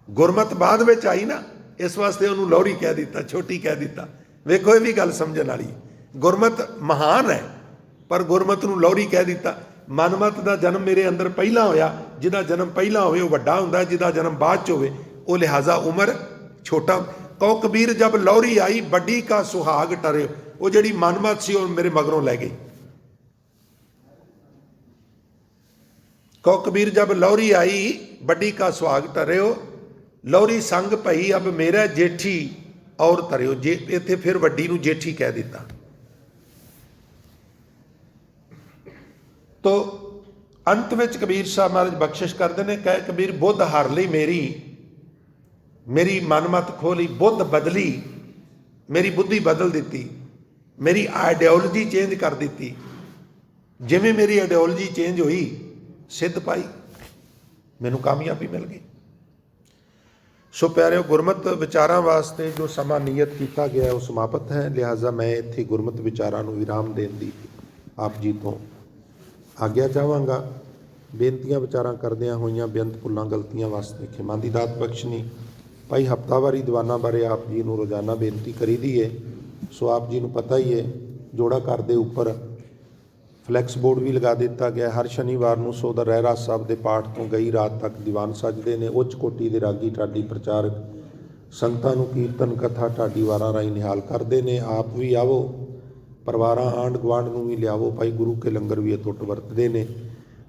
ਗੁਰਮਤ ਬਾਅਦ ਵਿੱਚ ਆਈ ਨਾ, ਇਸ ਵਾਸਤੇ ਉਹਨੂੰ ਲੌਰੀ ਕਹਿ ਦਿੱਤਾ, ਛੋਟੀ ਕਹਿ ਦਿੱਤਾ। ਵੇਖੋ ਇਹ ਵੀ ਗੱਲ ਸਮਝਣ ਵਾਲੀ, ਗੁਰਮਤ ਮਹਾਨ ਹੈ ਪਰ ਗੁਰਮਤ ਨੂੰ ਲੌਰੀ ਕਹਿ ਦਿੱਤਾ। ਮਨਮਤ ਦਾ ਜਨਮ ਮੇਰੇ ਅੰਦਰ ਪਹਿਲਾਂ ਹੋਇਆ, ਜਿਹਦਾ ਜਨਮ ਪਹਿਲਾਂ ਹੋਵੇ ਉਹ ਵੱਡਾ ਹੁੰਦਾ, ਜਿਹਦਾ ਜਨਮ ਬਾਅਦ 'ਚ ਹੋਵੇ ਉਹ ਲਿਹਾਜ਼ਾ ਉਮਰ ਛੋਟਾ। ਕਹੋ ਕਬੀਰ ਜਬ ਲੌਰੀ ਆਈ ਵੱਡੀ ਕਾ ਸੁਹਾਗ ਟਰੇ, ਉਹ ਜਿਹੜੀ ਮਨਮਤ ਸੀ ਉਹ ਮੇਰੇ ਮਗਰੋਂ ਲੈ ਗਈ। ਕਹੋ ਕਬੀਰ ਜਬ ਲੌਰੀ ਆਈ ਵੱਡੀ ਕਾ ਸੁਹਾਗ ਟਰਿਓ, ਲੌਰੀ ਸੰਗ ਭਈ ਅਬ ਮੇਰਾ ਜੇਠੀ ਔਰ ਤਰਿਓ, ਜੇ ਇੱਥੇ ਫਿਰ ਵੱਡੀ ਨੂੰ ਜੇਠੀ ਕਹਿ ਦਿੱਤਾ। ਤੋ ਅੰਤ ਵਿੱਚ ਕਬੀਰ ਸਾਹਿਬ ਮਹਾਰਾਜ ਬਖਸ਼ਿਸ਼ ਕਰਦੇ ਨੇ, ਕਹੇ ਕਬੀਰ ਬੁੱਧ ਹਰ ਲਈ ਮੇਰੀ ਮਨਮਤ ਖੋਹ ਲਈ, ਬੁੱਧ ਬਦਲੀ, ਮੇਰੀ ਬੁੱਧੀ ਬਦਲ ਦਿੱਤੀ, ਮੇਰੀ ਆਈਡੀਓਲੋਜੀ ਚੇਂਜ ਕਰ ਦਿੱਤੀ। ਜਿਵੇਂ ਮੇਰੀ ਆਈਡੀਓਲੋਜੀ ਚੇਂਜ ਹੋਈ, ਸਿੱਧ ਪਾਈ, ਮੈਨੂੰ ਕਾਮਯਾਬੀ ਮਿਲ ਗਈ। ਸੋ ਪਿਆਰਿਓ, ਗੁਰਮਤ ਵਿਚਾਰਾਂ ਵਾਸਤੇ ਜੋ ਸਮਾਂ ਨਿਯਤ ਕੀਤਾ ਗਿਆ ਉਹ ਸਮਾਪਤ ਹੈ। ਲਿਹਾਜ਼ਾ ਮੈਂ ਇੱਥੇ ਗੁਰਮਤ ਵਿਚਾਰਾਂ ਨੂੰ ਵਿਰਾਮ ਦੇਣ ਦੀ ਆਪ ਜੀ ਤੋਂ ਆਗਿਆ ਚਾਹਾਂਗਾ। ਬੇਨਤੀਆਂ ਵਿਚਾਰਾਂ ਕਰਦਿਆਂ ਹੋਈਆਂ ਬੇਅੰਤ ਭੁੱਲਾਂ ਗਲਤੀਆਂ ਵਾਸਤੇ ਖਿਮਾ ਦੀ ਦਾਤ ਬਖਸ਼ਣੀ। ਭਾਈ ਹਫ਼ਤਾਵਾਰੀ ਦੀਵਾਨਾਂ ਬਾਰੇ ਆਪ ਜੀ ਨੂੰ ਰੋਜ਼ਾਨਾ ਬੇਨਤੀ ਕਰੀਦੀ ਹੈ। ਸੋ ਆਪ ਜੀ ਨੂੰ ਪਤਾ ਹੀ ਹੈ, ਜੋੜਾ ਘਰ ਦੇ ਉੱਪਰ ਫਲੈਕਸ ਬੋਰਡ ਵੀ ਲਗਾ ਦਿੱਤਾ ਗਿਆ ਹਰ ਸ਼ਨੀਵਾਰ ਨੂੰ। ਸੋ ਦਾ ਰਹਿਰਾਸ ਸਾਹਿਬ ਦੇ ਪਾਠ ਤੋਂ ਗਈ ਰਾਤ ਤੱਕ ਦੀਵਾਨ ਸੱਜਦੇ ਨੇ। ਉੱਚ ਕੋਟੀ ਦੇ ਰਾਗੀ ਢਾਡੀ ਪ੍ਰਚਾਰਕ ਸੰਗਤਾਂ ਨੂੰ ਕੀਰਤਨ ਕਥਾ ਢਾਡੀ ਵਾਰਾਂ ਰਾਹੀਂ ਨਿਹਾਲ ਕਰਦੇ ਨੇ। ਆਪ ਵੀ ਆਵੋ, ਪਰਿਵਾਰਾਂ ਆਂਢ ਗੁਆਂਢ ਨੂੰ ਵੀ ਲਿਆਵੋ। ਭਾਈ ਗੁਰੂ ਕੇ ਲੰਗਰ ਵੀ ਅਟੁੱਟ ਵਰਤਦੇ ਨੇ।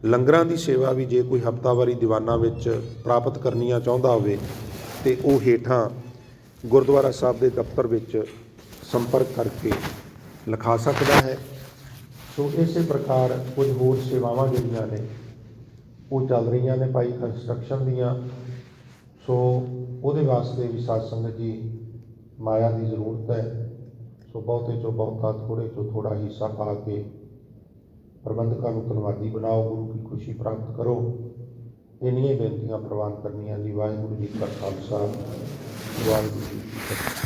ਲੰਗਰਾਂ ਦੀ ਸੇਵਾ ਵੀ ਜੇ ਕੋਈ ਹਫ਼ਤਾਵਾਰੀ ਦੀਵਾਨਾਂ ਵਿੱਚ ਪ੍ਰਾਪਤ ਕਰਨੀਆਂ ਚਾਹੁੰਦਾ ਹੋਵੇ ਤੇ ਉਹ ਹੇਠਾਂ ਗੁਰਦੁਆਰਾ ਸਾਹਿਬ ਦੇ ਦਫ਼ਤਰ ਵਿੱਚ ਸੰਪਰਕ ਕਰਕੇ ਲਿਖਾ ਸਕਦਾ ਹੈ। ਸੋ ਇਸੇ ਪ੍ਰਕਾਰ ਕੁਝ ਹੋਰ ਸੇਵਾਵਾਂ ਜਿਹੜੀਆਂ ਨੇ ਉਹ ਚੱਲ ਰਹੀਆਂ ਨੇ ਭਾਈ ਕੰਸਟਰਕਸ਼ਨ ਦੀਆਂ। ਸੋ ਉਹਦੇ ਵਾਸਤੇ ਵੀ ਸਾਧ ਸੰਗਤ ਜੀ ਮਾਇਆ ਦੀ ਜ਼ਰੂਰਤ ਹੈ। ਸੋ ਬਹੁਤੇ 'ਚੋਂ ਬਹੁਤਾ, ਥੋੜ੍ਹੇ 'ਚੋਂ ਥੋੜ੍ਹਾ ਹਿੱਸਾ ਪਾ ਕੇ ਪ੍ਰਬੰਧਕਾਂ ਨੂੰ ਧੰਨਵਾਦੀ ਬਣਾਓ, ਗੁਰੂ ਕੀ ਖੁਸ਼ੀ ਪ੍ਰਾਪਤ ਕਰੋ। ਇੰਨੀਆਂ ਹੀ ਬੇਨਤੀਆਂ ਪ੍ਰਵਾਨ ਕਰਨੀਆਂ ਜੀ। ਵਾਹਿਗੁਰੂ ਜੀ ਕਾ ਖਾਲਸਾ, ਵਾਹਿਗੁਰੂ ਜੀ ਕੀ ਫਤਿਹ।